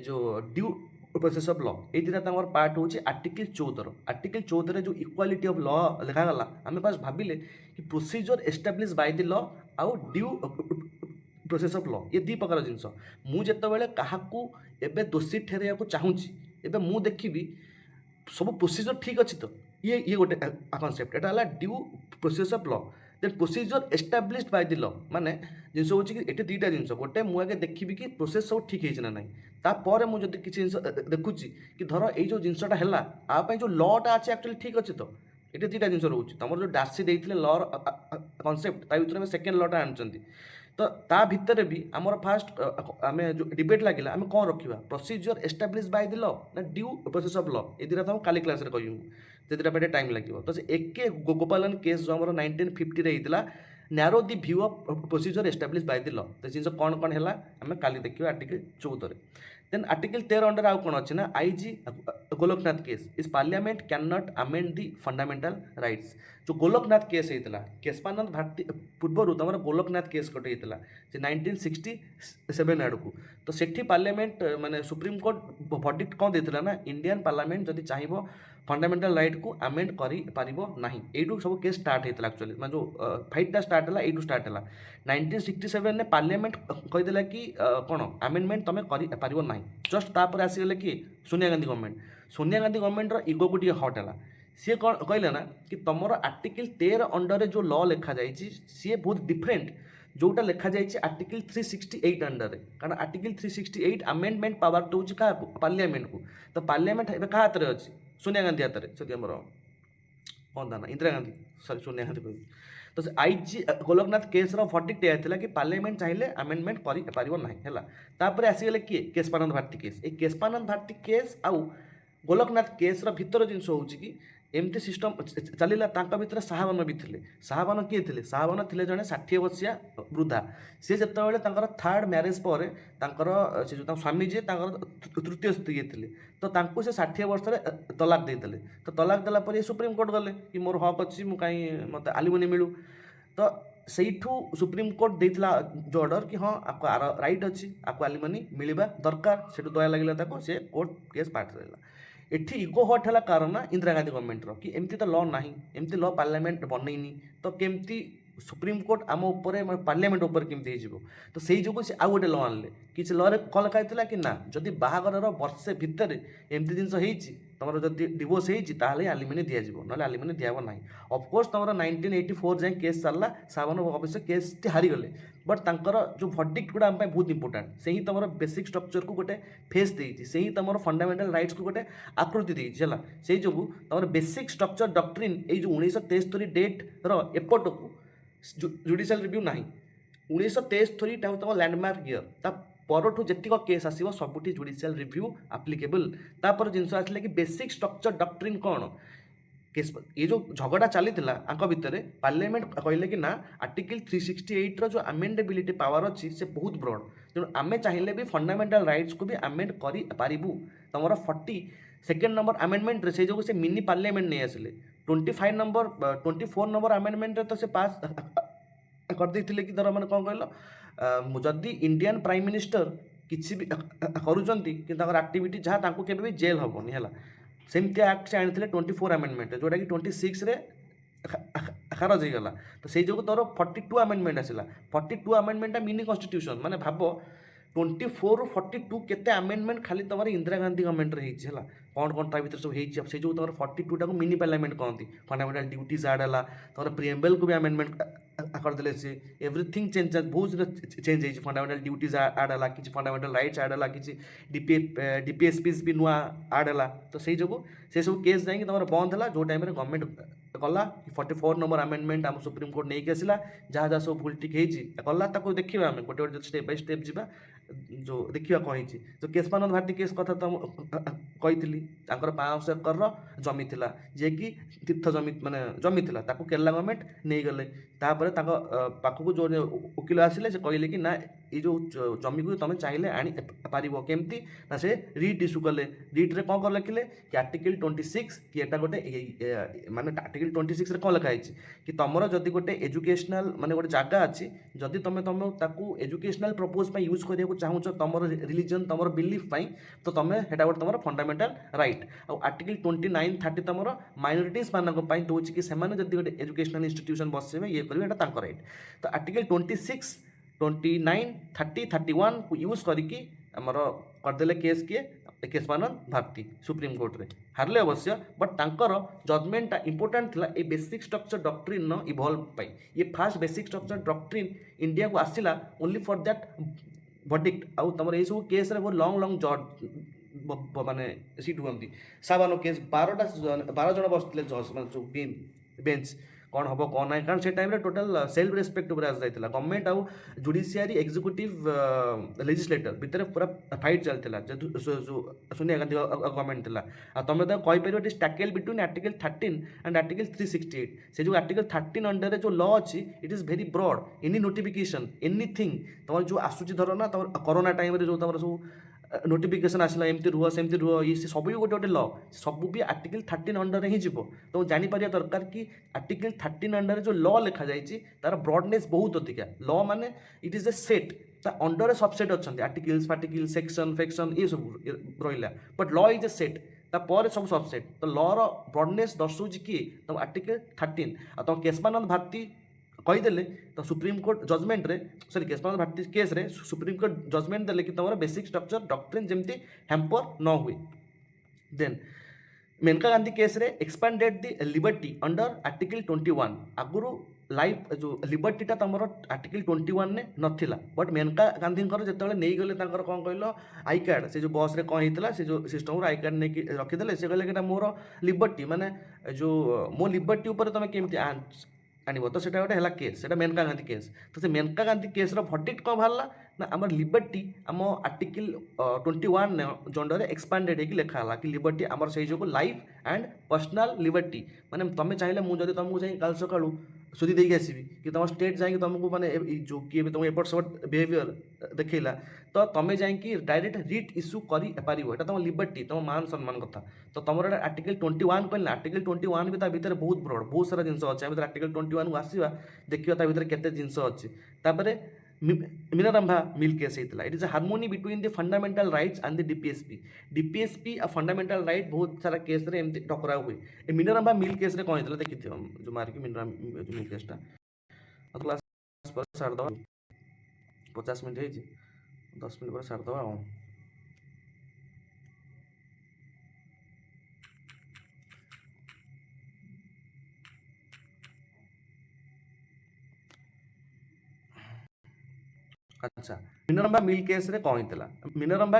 जो ड्यू प्रोसेस ऑफ लॉ ये दुटा पार्ट हूँ आर्टिकल 14 आर्टिकल 14 जो इक्वालिटी ऑफ लॉ लिखागला आम पास भाविले कि procedure establish bye the law आउ ड्यू प्रोसेस ऑफ लॉ ये दी प्रकार जिनस मुझे क्या एबे दोषी ठहर चाहूँगी एबे मु देखी सब प्रोसीजर ठीक अच्छी तो ये गोटे कनसेप्ट एटा due process of law then procedure established by the law माने जिनस हूँ कि ये दुईटा जिनस गोटे मुझे देखी कि प्रोसेस सब ठीक है ना तापर मुझे किसी जिन देखुची कि धर ये जो जिनसटा है आप जो लॉटा अच्छे एक्चुअली ठीक अच्छे तो ये दुईटा जिन रोचे तुम जो डार्सी देते लॉ कनसेप्ट ता सेकेंड लॉटा आनी तो ता भितर भी आमर फास्ट आम जो डिबेट लगे आम कौन रखा procedure establish bye the law ना ड्यू प्रोसेस ऑफ लॉ ये दुटा तुम काली क्लास कहूँ से दुटा पे टाइम लगे तो एके गोपालन केस जो आम 1950 होता narrow the view of procedure establish bye the law तो जिन कौन कौन है आम काली देखिए आर्टिकल 14 देन आर्टिकल 13 अंडर आउ कौन अच्छे ना आईजी गोलोकनाथ केस इस parliament can not amend the fundamental rights जो गोलोकनाथ केस होता केशपानंद भारती पूर्वर तुम गोलोकनाथ केस गोटे होता 1967 आड़क तो सेठी पार्लियामेंट माने सुप्रीम कोर्ट वर्डिक्ट कौन देता ना इंडियन पार्लियामेंट जदि चाहिए फंडामेंटल राइट को आमेंड करना यू सब केस स्टार्ट होता एक्चुअली मैं जो फाइटा स्टार्ट है यू स्टार्ट है 1967 ने पार्लियामेंट कहीदेला कि कौन आमेंडमेंट तुम करना जस्ट तापर आसीगले कि सोनिया गांधी गवर्नमेंट इगो को टे हट है सी कौन कहले ना कि तुम आर्टिकल 13 अंडर जो लॉ लिखा जाए सी बहुत डिफरेंट जोटा लिखा जाए आर्टिकल 368 अंडर कारण आर्टिकल 368 आमेंडमेंट पावर तो क्या पार्लियामेंट को तो पार्लियामेंट ए क्या हाथ में अच्छी सोनिया गांधी हाथ में सॉरी आमर कौन था ना इंदिरा गांधी सॉरी सोनिया गांधी कह तो आईजी गोलोकनाथ केस वर्डिक्ट यह कि पार्लियामेंट चाहिए आमेंडमेंट करना है आसीगले किए केशपानंद भारती केस ये केशपानंद भारती केस आउ ଗୋଲକନାଥ କେସ୍ର ଭିତର ଜିନିଷ ହେଉଛି କି ଏମିତି ସିଷ୍ଟମ୍ ଚାଲିଲା। ତାଙ୍କ ଭିତରେ ଶାହାବାନ ବି ଥିଲେ। ଶାହାବାନ କିଏ ଥିଲେ? ଶାହାବାନ ଥିଲେ ଜଣେ 60 ବର୍ଷିଆ ବୃଦ୍ଧା। ସିଏ ଯେତେବେଳେ ତାଙ୍କର ଥାର୍ଡ଼ ମ୍ୟାରେଜ୍ ପରେ ତାଙ୍କର ସେ ଯେଉଁ ତାଙ୍କ ସ୍ୱାମୀ ଯିଏ ତାଙ୍କର ତୃତୀୟ ସ୍ତ୍ରୀ ଥିଲେ, ତ ତାଙ୍କୁ ସେ 60 ବର୍ଷରେ ତଲାକ ଦେଇଦେଲେ। ତ ତଲାକ ଦେଲା ପରେ ସୁପ୍ରିମକୋର୍ଟ ଗଲେ କି ମୋର ହକ୍ ଅଛି, ମୁଁ କାହିଁ ମୋତେ ଆଲିମନି ମିଳୁ। ତ ସେଇଠୁ ସୁପ୍ରିମକୋର୍ଟ ଦେଇଥିଲା ଯେଉଁ ଅର୍ଡ଼ର କି ହଁ ଆକୁ ଆର ରାଇଟ୍ ଅଛି, ଆକୁ ଆଲିମନି ମିଳିବା ଦରକାର। ସେଠୁ ଦୟା ଲାଗିଲା ତାକୁ, ସେ କୋର୍ଟ କେସ୍ ପାର୍ଟ ଦେଲା। ଏଠି ଇଗୋ ହଟ୍ ହେଲା କାରଣ ଇନ୍ଦିରା ଗାନ୍ଧୀ ଗଭର୍ଣ୍ଣମେଣ୍ଟର କି ଏମିତି ତ ଲ ନାହିଁ, ଏମିତି ଲ ପାର୍ଲାମେଣ୍ଟ ବନେଇନି, ତ କେମିତି ସୁପ୍ରିମକୋର୍ଟ ଆମ ଉପରେ ପାର୍ଲାମେଣ୍ଟ ଉପରେ କେମିତି ହେଇଯିବ। ତ ସେଇ ଯୋଗୁଁ ସେ ଆଉ ଗୋଟେ ଲ ଆଣିଲେ। କିଛି ଲରେ କ'ଣ ଲେଖା ହେଇଥିଲା କି ନା, ଯଦି ବାହାଘରର ବର୍ଷେ ଭିତରେ ଏମିତି ଜିନିଷ ହେଇଛି, ତୁମର ଯଦି ଡିଭୋର୍ସ ହେଇଛି, ତାହେଲେ ଆଲିମନି ଦିଆଯିବ, ନହେଲେ ଆଲିମନି ଦିଆହେବ ନାହିଁ। ଅଫକୋର୍ସ ତୁମର 1984 ଯାଏଁ କେସ୍ ଚାଲିଲା। ଶାହାବାନ ଅବଶ୍ୟ କେସ୍ଟି ହାରିଗଲେ, ବଟ୍ ତାଙ୍କର ଯେଉଁ ଭର୍ଡିକ୍ଟ ଗୁଡ଼ା ଆମ ପାଇଁ ବହୁତ ଇମ୍ପୋର୍ଟାଣ୍ଟ। ସେ ହିଁ ତୁମର ବେସିକ୍ ଷ୍ଟ୍ରକ୍ଚରକୁ ଗୋଟେ ଫେସ୍ ଦେଇଛି, ସେ ହିଁ ତୁମର ଫଣ୍ଡାମେଣ୍ଟାଲ ରାଇଟ୍ସକୁ ଗୋଟେ ଆକୃତି ଦେଇଛି ହେଲା। ସେଇ ଯୋଗୁଁ ତୁମର ବେସିକ୍ ଷ୍ଟ୍ରକ୍ଚର ଡକ୍ଟ୍ରିନ୍ ଏଇ ଯେଉଁ 1973 ଡେଟ୍ର ଏପଟକୁ ଜୁଡ଼ିସିଆଲ ରିଭ୍ୟୁ ନାହିଁ। 1973ଟା ହେଉଛି ତୁମ ଲ୍ୟାଣ୍ଡମାର୍କ ଇୟର୍। ତା ପରଠୁ ଯେତିକ କେସ୍ ଆସିବ ସବୁଠି ଜୁଡ଼ିସିଆଲ ରିଭ୍ୟୁ ଆପ୍ଲିକେବଲ୍। ତାପରେ ଜିନିଷ ଆସିଲା କି ବେସିକ୍ ଷ୍ଟ୍ରକ୍ଚର ଡକ୍ଟ୍ରିନ୍ କ'ଣ। କେସ୍ ଏ ଯେଉଁ ଝଗଡ଼ା ଚାଲିଥିଲା ଆଙ୍କ ଭିତରେ, ପାର୍ଲାମେଣ୍ଟ କହିଲେ କି ନା ଆର୍ଟିକଲ 368ର ଯେଉଁ ଆମେଣ୍ଡେବିଲିଟି ପାୱାର ଅଛି ସେ ବହୁତ ବ୍ରଡ୍। ତେଣୁ ଆମେ ଚାହିଁଲେ ବି ଫଣ୍ଡାମେଣ୍ଟାଲ ରାଇଟ୍ସକୁ ବି ଆମେଣ୍ଡ କରିପାରିବୁ। ତୁମର 42nd ନମ୍ବର ଆମେଣ୍ଡମେଣ୍ଟରେ ସେଇ ଯୋଗୁଁ ସେ ମିନି ପାର୍ଲାମେଣ୍ଟ ନେଇ ଆସିଲେ। 24 ନମ୍ବର ଆମେଣ୍ଡମେଣ୍ଟରେ ତ ସେ ପାସ୍ କରିଦେଇଥିଲେ କି ଧର ମାନେ କ'ଣ କହିଲ, ଯଦି ଇଣ୍ଡିଆନ୍ ପ୍ରାଇମ୍ ମିନିଷ୍ଟର କିଛି ବି କରୁଛନ୍ତି କି ତାଙ୍କର ଆକ୍ଟିଭିଟି ଯାହା, ତାଙ୍କୁ କେବେ ବି ଜେଲ୍ ହେବନି ହେଲା। ସେମିତି ଆକ୍ଟ ସେ ଆଣିଥିଲେ 24 ଆମେଣ୍ଡମେଣ୍ଟ, ଯେଉଁଟାକି 26ରେ ଖାରଜ ହେଇଗଲା। ତ ସେଇ ଯୋଗୁଁ ତୋର 42 ଆମେଣ୍ଡମେଣ୍ଟ ଆସିଲା। 42 ଆମେଣ୍ଡମେଣ୍ଟଟା ମିନି କନଷ୍ଟିଟ୍ୟୁସନ୍। ମାନେ ଭାବ 24ରୁ 42 କେତେ ଆମେଣ୍ଡମେଣ୍ଟ ଖାଲି ତୁମର ଇନ୍ଦିରା ଗାନ୍ଧୀ ଗଭର୍ଣ୍ଣମେଣ୍ଟରେ ହେଇଛି ହେଲା। କ'ଣ କ'ଣ ତା ଭିତରେ ସବୁ ହେଇଛି, ସେଇ ଯୋଗୁଁ ତୁମର 42ଟାକୁ ମିନି ପାର୍ଲାମେଣ୍ଟ କହନ୍ତି। ଫଣ୍ଡାମେଣ୍ଟାଲ ଡ୍ୟୁଟିଜ୍ ଆଡ଼୍ ହେଲା, ତୁମର ପ୍ରିଏମ୍ବଲ୍କୁ ବି ଆମେଣ୍ଡମେଣ୍ଟ କରିଦେଲେ। ସେ ଏଭ୍ରିଥିଙ୍ଗ ଚେଞ୍ଜ, ବହୁତ ଚେଞ୍ଜ ହେଇଛି। ଫଣ୍ଡାମେଣ୍ଟାଲ ଡ୍ୟୁଟିଜ୍ ଆଡ଼୍ ହେଲା, କିଛି ଫଣ୍ଡାମେଣ୍ଟାଲ ରାଇଟ୍ସ ଆଡ଼୍ ହେଲା, କିଛି DPSPs ବି ନୂଆ ଆଡ଼୍ ହେଲା। ତ ସେଇ ଯୋଗୁଁ ସେସବୁ କେସ୍ ଯାଇକି ତୁମର ବନ୍ଦ ହେଲା। ଯେଉଁ ଟାଇମ୍ରେ ଗଭର୍ଣ୍ଣମେଣ୍ଟ କଲା 44 ନମ୍ବର ଆମେଣ୍ଡମେଣ୍ଟ ଆମ ସୁପ୍ରିମକୋର୍ଟ ନେଇକି ଆସିଲା, ଯାହା ଯାହା ସବୁ ଭୁଲ ଠିକ୍ ହେଇଛି କଲା, ତାକୁ ଦେଖିବା ଆମେ ଗୋଟେ ଗୋଟେ ଷ୍ଟେପ୍ ବାଇ ଷ୍ଟେପ୍ ଯିବା, ଯେଉଁ ଦେଖିବା କ'ଣ ହେଇଛି। ଯେଉଁ କେଶବାନନ୍ଦ ଭାରତୀ କେସ୍ କଥା ତ କହିଥିଲି, ତାଙ୍କର 500 ଏକରର ଜମି ଥିଲା, ଯିଏକି ତୀର୍ଥ ଜମି ମାନେ ଜମି ଥିଲା, ତାକୁ କେରଲା ଗଭର୍ଣ୍ଣମେଣ୍ଟ ନେଇଗଲେ। ତାପରେ ତାଙ୍କ ପାଖକୁ ଯେଉଁ ଓକିଲ ଆସିଲେ, ସେ କହିଲେ କି ନା ଏଇ ଯେଉଁ ଜମିକୁ ତୁମେ ଚାହିଁଲେ ଆଣିପାରିବ। କେମିତି ନା, ସେ ରିଟ୍ ଇସ୍ୟୁ କଲେ। ରିଟ୍ରେ କ'ଣ କ'ଣ ଲେଖିଲେ କି ଆର୍ଟିକଲ 26 କି ଏଟା ଗୋଟେ ମାନେ ଆର୍ଟିକଲ 26ରେ କ'ଣ ଲେଖା ହେଇଛି କି ତୁମର ଯଦି ଗୋଟେ ଏଜୁକେସନାଲ ମାନେ ଗୋଟେ ଜାଗା ଅଛି, ଯଦି ତୁମେ ତାକୁ ଏଜୁକେସନାଲ ପ୍ରପୋଜ ପାଇଁ ୟୁଜ୍ କରିବାକୁ ଚାହୁଁଛ, ତୁମର ରିଲିଜନ୍ ତୁମର ବିଲିଫ୍ ପାଇଁ, ତ ତୁମେ ସେଟା ଗୋଟେ ତୁମର ଫଣ୍ଡାମେଣ୍ଟାଲ ରାଇଟ୍। ଆଉ ଆର୍ଟିକଲ 29, 30 ତୁମର ମାଇନରିଟିଜ୍ ମାନଙ୍କ ପାଇଁ ଦେଉଛି କି ସେମାନେ ଯଦି ଗୋଟେ ଏଜୁକେସନାଲ ଇନଷ୍ଟିଟ୍ୟୁସନ୍ ବସେଇବେ, ଇଏ କରିବେ, ଏଟା ତାଙ୍କ ରାଇଟ୍। ତ ଆର୍ଟିକଲ 26, 29, 30, 31କୁ ୟୁଜ୍ କରିକି ଆମର କରିଦେଲେ କେସ୍ କିଏ, କେଶବାନନ୍ଦ ଭାରତୀ ସୁପ୍ରିମକୋର୍ଟରେ। ହାରିଲେ ଅବଶ୍ୟ, ବଟ୍ ତାଙ୍କର ଜଜମେଣ୍ଟଟା ଇମ୍ପୋର୍ଟାଣ୍ଟ ଥିଲା ଏଇ ବେସିକ୍ ଷ୍ଟ୍ରକ୍ଚର ଡକ୍ଟ୍ରିନ୍ର ଇଭଲ୍ଭ ପାଇଁ। ଇଏ ଫାଷ୍ଟ ବେସିକ୍ ଷ୍ଟ୍ରକ୍ଚର ଡକ୍ଟ୍ରିନ୍ ଇଣ୍ଡିଆକୁ ଆସିଲା ଓନ୍ଲି ଫର୍ ଦ୍ୟାଟ୍ ଭର୍ଡିକ୍ଟ। ଆଉ ତୁମର ଏଇସବୁ କେସ୍ରେ ବହୁତ ଲଙ୍ଗ ଜଜ୍ ମାନେ ସିଟ୍ ହୁଅନ୍ତି। ଶାହାବାନ କେସ୍ 12 ଜଣ ବସିଥିଲେ ଜଜ୍, ମାନେ ଯେଉଁ ବେଞ୍ଚ। କ'ଣ ହେବ କ'ଣ ନାହିଁ, କାରଣ ସେ ଟାଇମ୍ରେ ଟୋଟାଲ୍ ସେଲ୍ଫ ରେସ୍ପେକ୍ଟ ଉପରେ ଆସିଯାଇଥିଲା। ଗଭର୍ଣ୍ଣମେଣ୍ଟ ଆଉ ଜୁଡ଼ିସିଆରି ଏକ୍ଜିକ୍ୟୁଟିଭ୍ ଲେଜିସ୍ଲେଟର ଭିତରେ ପୁରା ଫାଇଟ୍ ଚାଲିଥିଲା, ଯେହେତୁ ସୋନିଆ ଗାନ୍ଧୀ ଗଭର୍ଣ୍ଣମେଣ୍ଟ ଥିଲା। ଆଉ ତୁମେ ତାକୁ କହିପାରିବ it is tackle between article 13 and article 368। ସେ ଯେଉଁ ଆର୍ଟିକଲ 13 ଅଣ୍ଡରରେ ଯେଉଁ ଲ ଅଛି, it is very Broad. Any notification, anything ତୁମର ଯେଉଁ ଆସୁଛି, ଧର ନା ତୁମର କରୋନା ଟାଇମ୍ରେ ଯେଉଁ ତୁମର ସବୁ ନୋଟିଫିକେସନ୍ ଆସିଲା, ଏମିତି ରୁହ ସେମିତି ରୁହ, ଇଏ ସେ ସବୁ ବି ଗୋଟେ ଗୋଟେ ଲ, ସବୁ ବି ଆର୍ଟିକଲ 13 ଅଣ୍ଡରରେ ହିଁ ଯିବ। ତ ଜାଣିପାରିବା ଦରକାର କି ଆର୍ଟିକଲ 13 ଅଣ୍ଡରରେ ଯେଉଁ ଲ ଲେଖାଯାଇଛି ତାର ବ୍ରଡନେସ୍ ବହୁତ ଅଧିକା। ଲ ମାନେ ଇଟ୍ ଇଜ୍ ଏ ସେଟ୍, ତା ଅଣ୍ଡରରେ ସବସେଟ୍ ଅଛନ୍ତି, ଆର୍ଟିକିଲ୍ସ ଫାର୍ଟିକିଲ୍ ସେକ୍ସନ୍ ଫେକ୍ସନ୍ ଏସବୁ ରହିଲା, but law is a set, ତାପରେ ସବୁ ସବସେଟ୍। ତ ଲର ବ୍ରଡନେସ୍ ଦର୍ଶାଉଛି କିଏ, ତୁମ ଆର୍ଟିକଲ 13। ଆଉ ତୁମ କେଶବାନନ୍ଦ ଭାରତୀ କହିଦେଲେ, ତ ସୁପ୍ରିମକୋର୍ଟ ଜଜମେଣ୍ଟରେ, ସରି କେଶବାନନ୍ଦ ଭାରତୀ କେସ୍ରେ ସୁପ୍ରିମକୋର୍ଟ ଜଜମେଣ୍ଟ ଦେଲେ କି ତୁମର ବେସିକ୍ ଷ୍ଟ୍ରକ୍ଚର ଡକ୍ଟ୍ରିନ୍ ଯେମିତି ହ୍ୟାମ୍ପର ନ ହୁଏ। ଦେନ୍ मेनका गांधी केस रे एक्सपांडेड दी लिबर्टी अंडर आर्टिकल 21। आगुरु लाइफ जो लिबर्टीटा तुम आर्टिकल 21 ने नथिला, बट मेनका गांधी जिते नहीं गले कौन कहल आई कार्ड, से जो बस रे कौन होता से जो सिस्टम आई कार्ड नहीं रखीदे, से कहले कि मोर लिबर्टी माने जो मो लिबर्टी उपर तुम केमती आनब, तो सेटा गोटे है केस, सेटा मेनका गांधी केस। तो से मेनका गांधी केस भर्डिक्ट कौन बाहर ना आम लिबर्टी आम आर्टिकल 21 जंडर एक्सपांडेड होगी लिखाला कि लिबर्टी आमर से जो लाइफ एंड पर्सनाल लिबर्टी माने तुम चाहिए मुझे तुमको जाए काल सका सुधी देकी आसबि कि तुम स्टेट जाए तुमको मैंने जो किए तुम एपट सेपट बिहेवियर देखला तो तुम जाए डायरेक्ट रिट इश्यू कर ये तुम लिबर्टी तुम मान सम्मान कथा तो तुम आर्टिकल 21 कहले आर्टिकल 21 भी भितर बहुत ब्रड बहुत सारा जिन अच्छे आर्टिकल 21 को आसवा देखिए भितर केते जिन अच्छे तापर मिनरंभा मिल केस होता it is a harmony between the fundamental rights and the DPSP आ फंडामेंटल राइट बहुत सारा केस रे एमती टकरा हुए ए मिनरंभा मिल केस रे कौन होता देखी जो मार्क मिनरंभा मिल केसटा क्लास पर सार दवा 50 मिनट है 10 मिनट पर सार दवा अच्छा मिनरंभा मिल केस रे कौन होता Minerva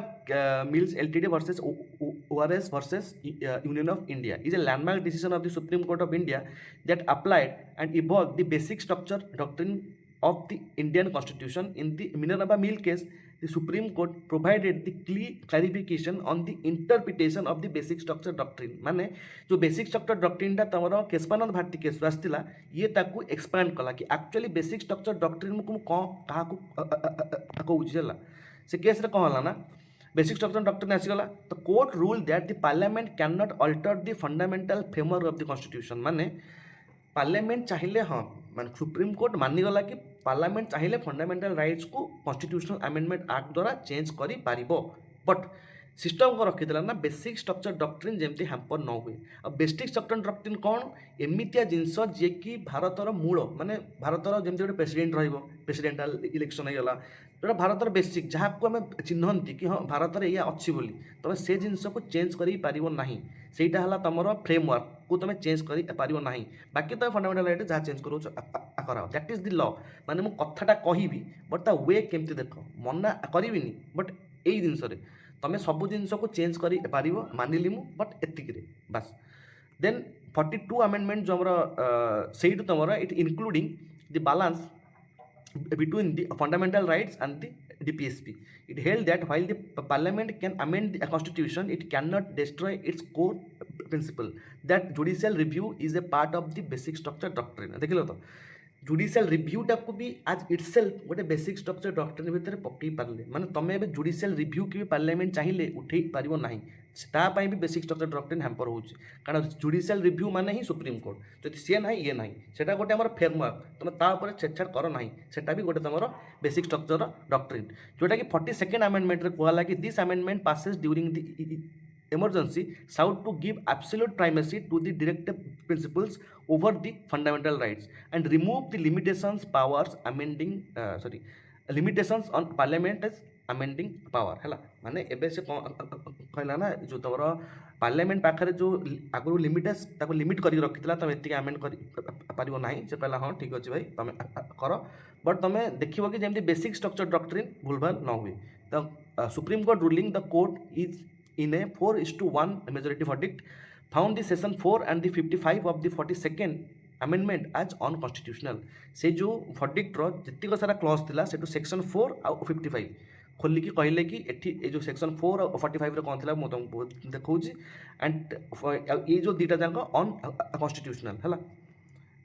mills LTD versus ORS versus union of India is a landmark decision of the supreme court of India that applied and evolve the basic structure doctrine of the Indian Constitution. In the Minerva Mill case, the Supreme Court provided the clear clarification on the interpretation of the basic structure doctrine. माने जो basic structure doctrine टा तमरो Keshavananda Bharti case आसला ये ताकू expand कला कि actually basic structure doctrine को क्या कहूँ से केस रे कौन है ना बेसिक स्ट्रक्चर डॉक्ट्रिन आसीगला तो court rule that the parliament can not alter the fundamental framework of the constitution माने पार्लियामेंट चाहिए हाँ मान सुप्रीम कोर्ट मानिगला कि पार्लियामेंट चाहिए फंडामेंटल राइट्स को कॉन्स्टिट्यूशनल अमेंडमेंट एक्ट द्वारा चेंज कर बट सिस्टम को रखीला ना बेसिक स्ट्रक्चर डॉक्ट्रिन जमती हैम्पर न हुए और बेसिक स्ट्रक्चर डॉक्ट्रिन कौन एमतिया जिनस जे कि भारतर मूल माने भारतर जमी गोटे प्रेसिडेंट प्रेसिडेंटाल इलेक्शन होगा जो भारतर बेसिक जहाँ को आम चिन्हती कि हाँ भारत ये अच्छी बोली तुम से जिनस को चेंज करना सेटा है तुम फ्रेमवर्क को तुम चेंज करना बाकी तुम फंडामेंटल राइट जहाँ चेंज कराओ दैट इज द लॉ माने मुझे कथाटा कहि बट ता वे केमती देख मना करी बट यही जिनस तुम सब जिनस को चेंज कर मानिली मु बट एतिक बस देन 42 अमेंडमेंट जो आमर से तुम it including the balance between the fundamental rights and the DPSP. It held that while the parliament can amend the constitution, it cannot destroy its core principle. That judicial review is a part of the basic structure doctrine. देख लो तो judicial रिव्यूटा को भी आज itself गोटे basic structure doctrine भितर पकई पारे माने तुम एबे जुडिशियल रिव्यू की भी पार्लियामेंट चाहिए उठे पारिबो नाही तापाई भी बेसिक स्ट्रक्चर डॉक्ट्रिन हैम्पर होउची कारण जुडिशियल रिव्यू माने ही सुप्रीम कोर्ट जदि सी ना ये ना सेटा गोटे हमर फ्रेमवर्क तुम तापर छेड़छाड़ कर ना सेटा भी गोटे तुम बेसिक स्ट्रक्चर डॉक्ट्रिन जोटा कि 42nd अमेंडमेंट रे कहला कि this amendment passes during the emergency sought to give absolute primacy to the directive principles over the fundamental rights and remove the limitations limitations on parliament as amending power है माने एबे से कहला ना जो तमरो पार्लियामेंट पाखरे जो आगु लिमिटेस ताको लिमिट करी रखितला तुम एतिक अमेंड कर पारिबो नाही से कहला हां ठीक अछि भाई तुम कर बट तुम देखिबो कि जेमति बेसिक स्ट्रक्चर डॉक्ट्रिन भूलभाल न हुए the supreme court ruling the court is in a 4:1 majority verdict found the section 4 and the 55 of the 42nd amendment as unconstitutional से जो verdict रो जितक सारा क्लॉज थिला सेटू सेक्शन 4 आ 55 खोलिकी कहले कि एठी ए जो सेक्शन 4 और 45 रे कोन थिला मो तुमको देखौची एंड ये जो दीटा जाक अनकॉन्स्टिट्यूशनल हला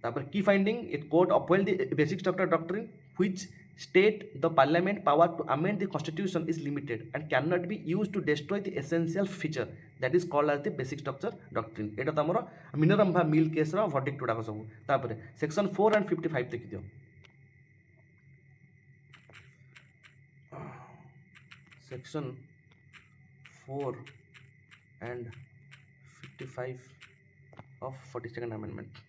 तापर की finding it court upheld the basic structure doctrine which state the parliament power to amend the constitution is limited and cannot be used to destroy the essential feature that is called as the basic structure doctrine Etah तमरो मिनरंभा mill case row verdict उडा सब तापर section 4 and 55 देखि दियो section 4 and 55 of 42nd amendment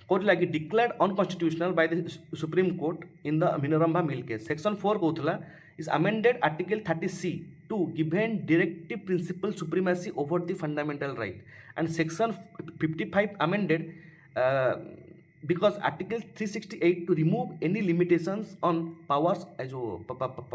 court लगी declared unconstitutional by the supreme court in the Minerva mill case section 4 कहूला is amended article 30C to given directive principle supremacy over the fundamental right and section 55 amended because Article 368 to remove any limitations on powers as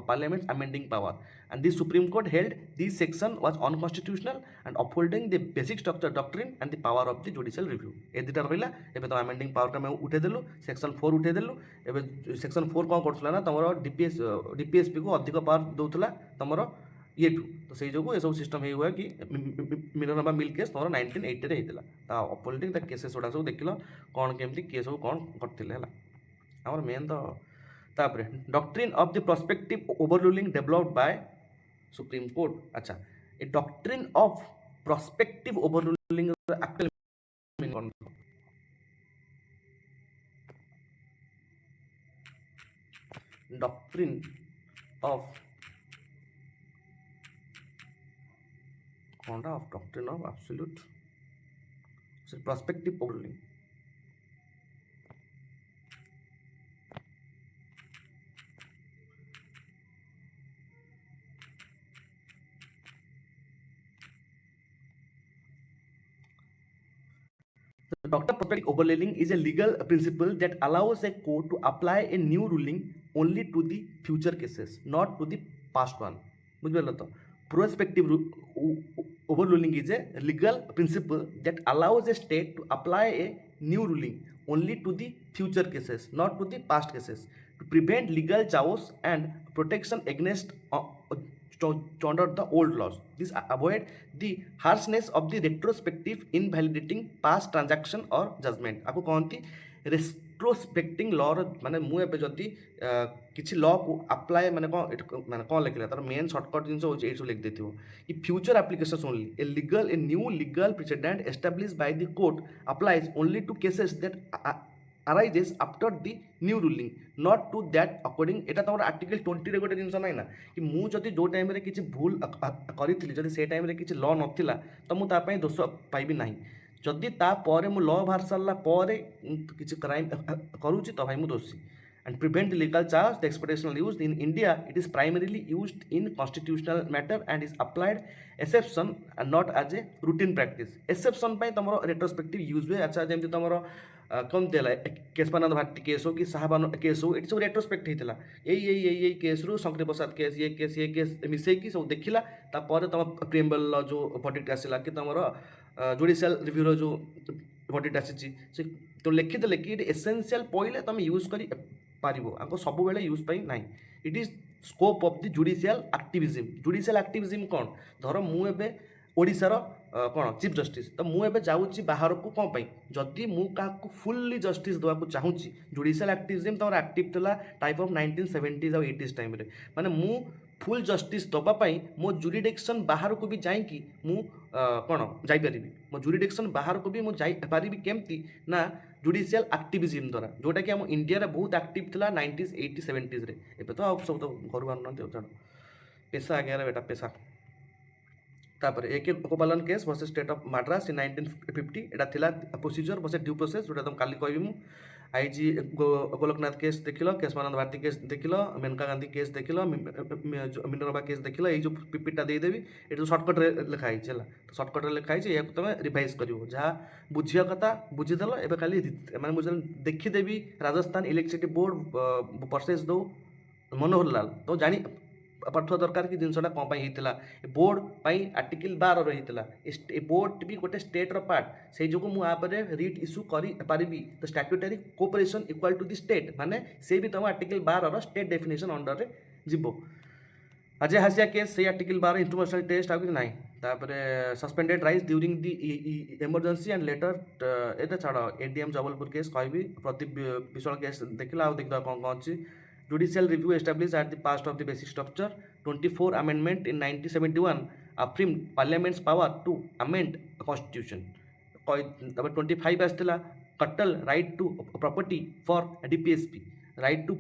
Parliament's amending power, and the Supreme Court held this section was unconstitutional and upholding the basic structure doctrine and the power of the judicial review. ए दुटा रहा एवं तो amending power का उठेदेलु section 4 उठेदेलु एवं section 4 कौन करूला ना तुम DPSP को अधिक पावर दूसरा तुम ये तो से जो ये सब सिस्टम हुआ कि मिनरवा मिल केस तुम 1980 होता अपोजिटिंग केसेस गुड़ा सब देख कौन केमती किए सब कौन करते आमर मेन तो तापर doctrine of the prospective overruling developed by supreme court. अच्छा a doctrine of prospective overruling actually doctrine of conduct of doctrine of absolute prospective overruling. The doctrine of prospective overruling is a legal principle that allows a court to apply a new ruling only to the future cases, not to the past one. बुझल तो prospective overruling is a legal principle that allows a state to apply a new ruling only to the future cases, not to the past cases, to prevent legal chaos and protection against under the old laws. This avoid the harshness of the retrospective invalidating past transaction or judgment. आपको कहती रेट्रोस्पेक्टिंग law माने मु एबे जदी किछि law को apply माने कौन लिखला तार मेन शॉर्टकट जिंस हो जे लिख देथिबो कि future applications only a new legal precedent established by the court applies only to cases that arises after the new ruling not to that अकॉर्डिंग एटा तमर आर्टिकल 20 रे गोटे जिंस नै ना कि मु जदी जो टाइम रे किछि भूल करिथिली जदी से टाइम रे किछि लॉ नथिला त मु ता पई दोष पाइबी नाही जदि तापर मु लॉ बाहर सारा पर किसी क्राइम करुँची तो भाई मु दोषी and prevent the legal charge the expectational use in India it is primarily used in constitutional matter and is applied exception and not as a routine practice exception तुम रेट्रोस्पेक्टिव यूज हुए। अच्छा जमी तुम कौन दिला केशवानंद भारती केस हो कि Shahban case हो ये सब रेट्रोस्पेक्ट होता यही केस रु शंकर प्रसाद केस ये केस मिसेकी सब देखला तापर तुम प्रिएम्बल जो वर्डिक्ट आसला कि तुम जुडिशियल रिव्यूर जो वर्डिक्ट आसी से तो लिखिदेले कि एसेंशियल पहले तुम यूज कर पार सब बेले यूज पाई ना it is scope of the judicial activism कौन धर मुझे ओडिशार कौन चीफ जस्टिस तो मुझे जाऊँगी बाहर को कौन पाई जदि मु क्या फुल्ली जस्टिस देवाक चाहूँगी जुडिशियल एक्टिविज्म तुम एक्टिव था टाइप ऑफ 1970s और 80s टाइम माने मु फुल जस्टिस दवापाई मो जुरिडिक्शन बाहर को भी जाइकी मु कौन जापरि मो जुरिडिक्शन बाहर को भी मुझे पारि केमती ना जुडिशियल एक्टिविज्म द्वारा जोटा कि आम इंडिया बहुत एक्टिव था 90s 80s 70s एवं तो सब तो घर बाहर पेशा आगे बेटा पेशा तापर A K Gopalan case versus state of Madras in 1950 एटा थिला प्रोसीजर वर्सेस ड्यू प्रोसेस जोटा तुम काली कहबी मु आईजी गोलकनाथ केस देखिल केशवानंद भारती केस देखिल मेनका गांधी केस देखिल मिनरवा केस देखिल ये जो पीपीटा देदेवी ये जो सर्टकट लिखाई है तो सर्टकट लिखाई या तुम रिवाइज कर जहाँ बुझिया कथा बुझीदेल एवं खाली मैंने मुझे देखीदेवी राजस्थान इलेक्ट्रिसिटी बोर्ड परसेस दो मनोहर लाल तो जानी पाठुआ दरकार कि जिनसा कौन होता बोर्ड आर्टिकल 12 रही बोर्ड भी गोटे स्टेट पार्ट से जो मुझे रिट इश्यू करी तो statutory cooperation equal to the state माने से भी तुम आर्टिकल 12 स्टेट डेफिनेशन अंडर रे जीवो अजय हासिया केस से आर्टिकल 12 इंटरनेशनल टेस्ट आगे ना तापर suspended rise during the emergency and later ये छाड़ एडीएम जबलपुर केस कहबी प्रदीप विश्वाल केस देखला देखा कौन कौन अच्छी Judicial review established at the past of the basic structure. 24 amendment in 1971 affirmed Parliament's power to amend the constitution. 25 आसला कटल right to property for DPSP. Right to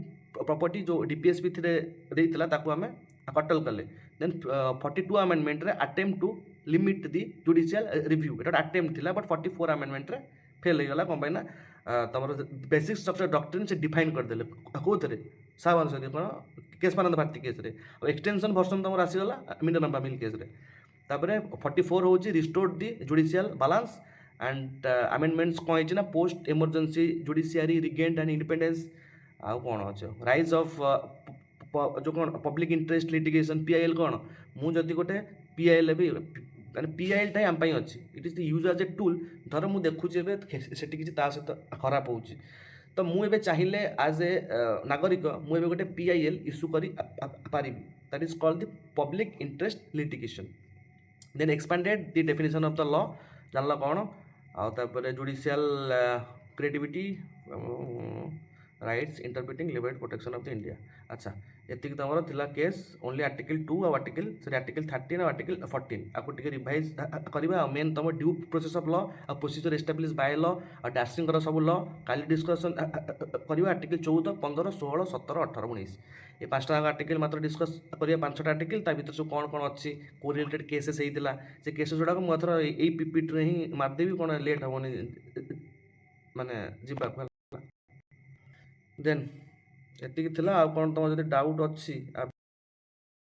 property जो DPSP थे देइतला ताकू हमें कटल कले. Then 42 amendment रे attempt to limit the judicial review. Etah attempt थिला but 44 amendment रे फेल हो गला कौन पाई ना तुम बेसिक स्ट्रक्चर डॉक्ट्रिन से डिफाइन करदे कौन सावन सदी कौन केशवानंद भारती केस रे एक्सटेंशन वर्सन तुम आसीगला मिनरवा मिल केस रे तापर 44 हूँ restored the judicial balance and amendments कौन है ना post emergency judiciary regained and independence आउ कौन अच्छे राइज ऑफ जो कौन पब्लिक इंटरेस्ट लिटिगेशन पीआईएल कौन मुझे गोटे पीआईएल भी ମାନେ ପିଆଇଏଲ୍ଟା ଆମ ପାଇଁ ଅଛି it is the use as A tool ଧର ମୁଁ ଦେଖୁଛି ଏବେ ସେଠି କିଛି ତା ସହିତ ଖରାପ ହେଉଛି ତ ମୁଁ ଏବେ ଚାହିଁଲେ ଆଜ୍ ଏ ନାଗରିକ ମୁଁ ଏବେ ଗୋଟେ ପିଆଇଏଲ୍ ଇସ୍ୟୁ କରିପାରିବି that is called the public interest litigation then expanded the definition of the law ଜାଣିଲ କ'ଣ ଆଉ ତାପରେ judicial creativity rights interpreting liberty protection of the India अच्छा एतिक तुम थिला केस ओनली आर्टिकल 2 और आर्टिकल सॉरी आर्टिकल 13 और आर्टिकल 14 आपको टिके रिवाइज करबा मेन तुम ड्यू प्रोसेस ऑफ लॉ और प्रोसीजर एस्टाब्लिश बाय लॉ और डासिंग कर सब लॉ काली डिस्कशन करबा आर्टिकल 14 15 16 17 18 19 ये पांचटा आर्टिकल मात्र डिस्कस करिया पांचटा आर्टिकल ता भीतर सब कौन कौन अच्छी को रिलेटेड केसेस होता से केसेस गुड़ाक मुझे यही पीपीटी रे ही मारदेवी कौन लेट हेनी माने जीवा देन एतिक थिला आ कौन तुम जब डाउट अच्छी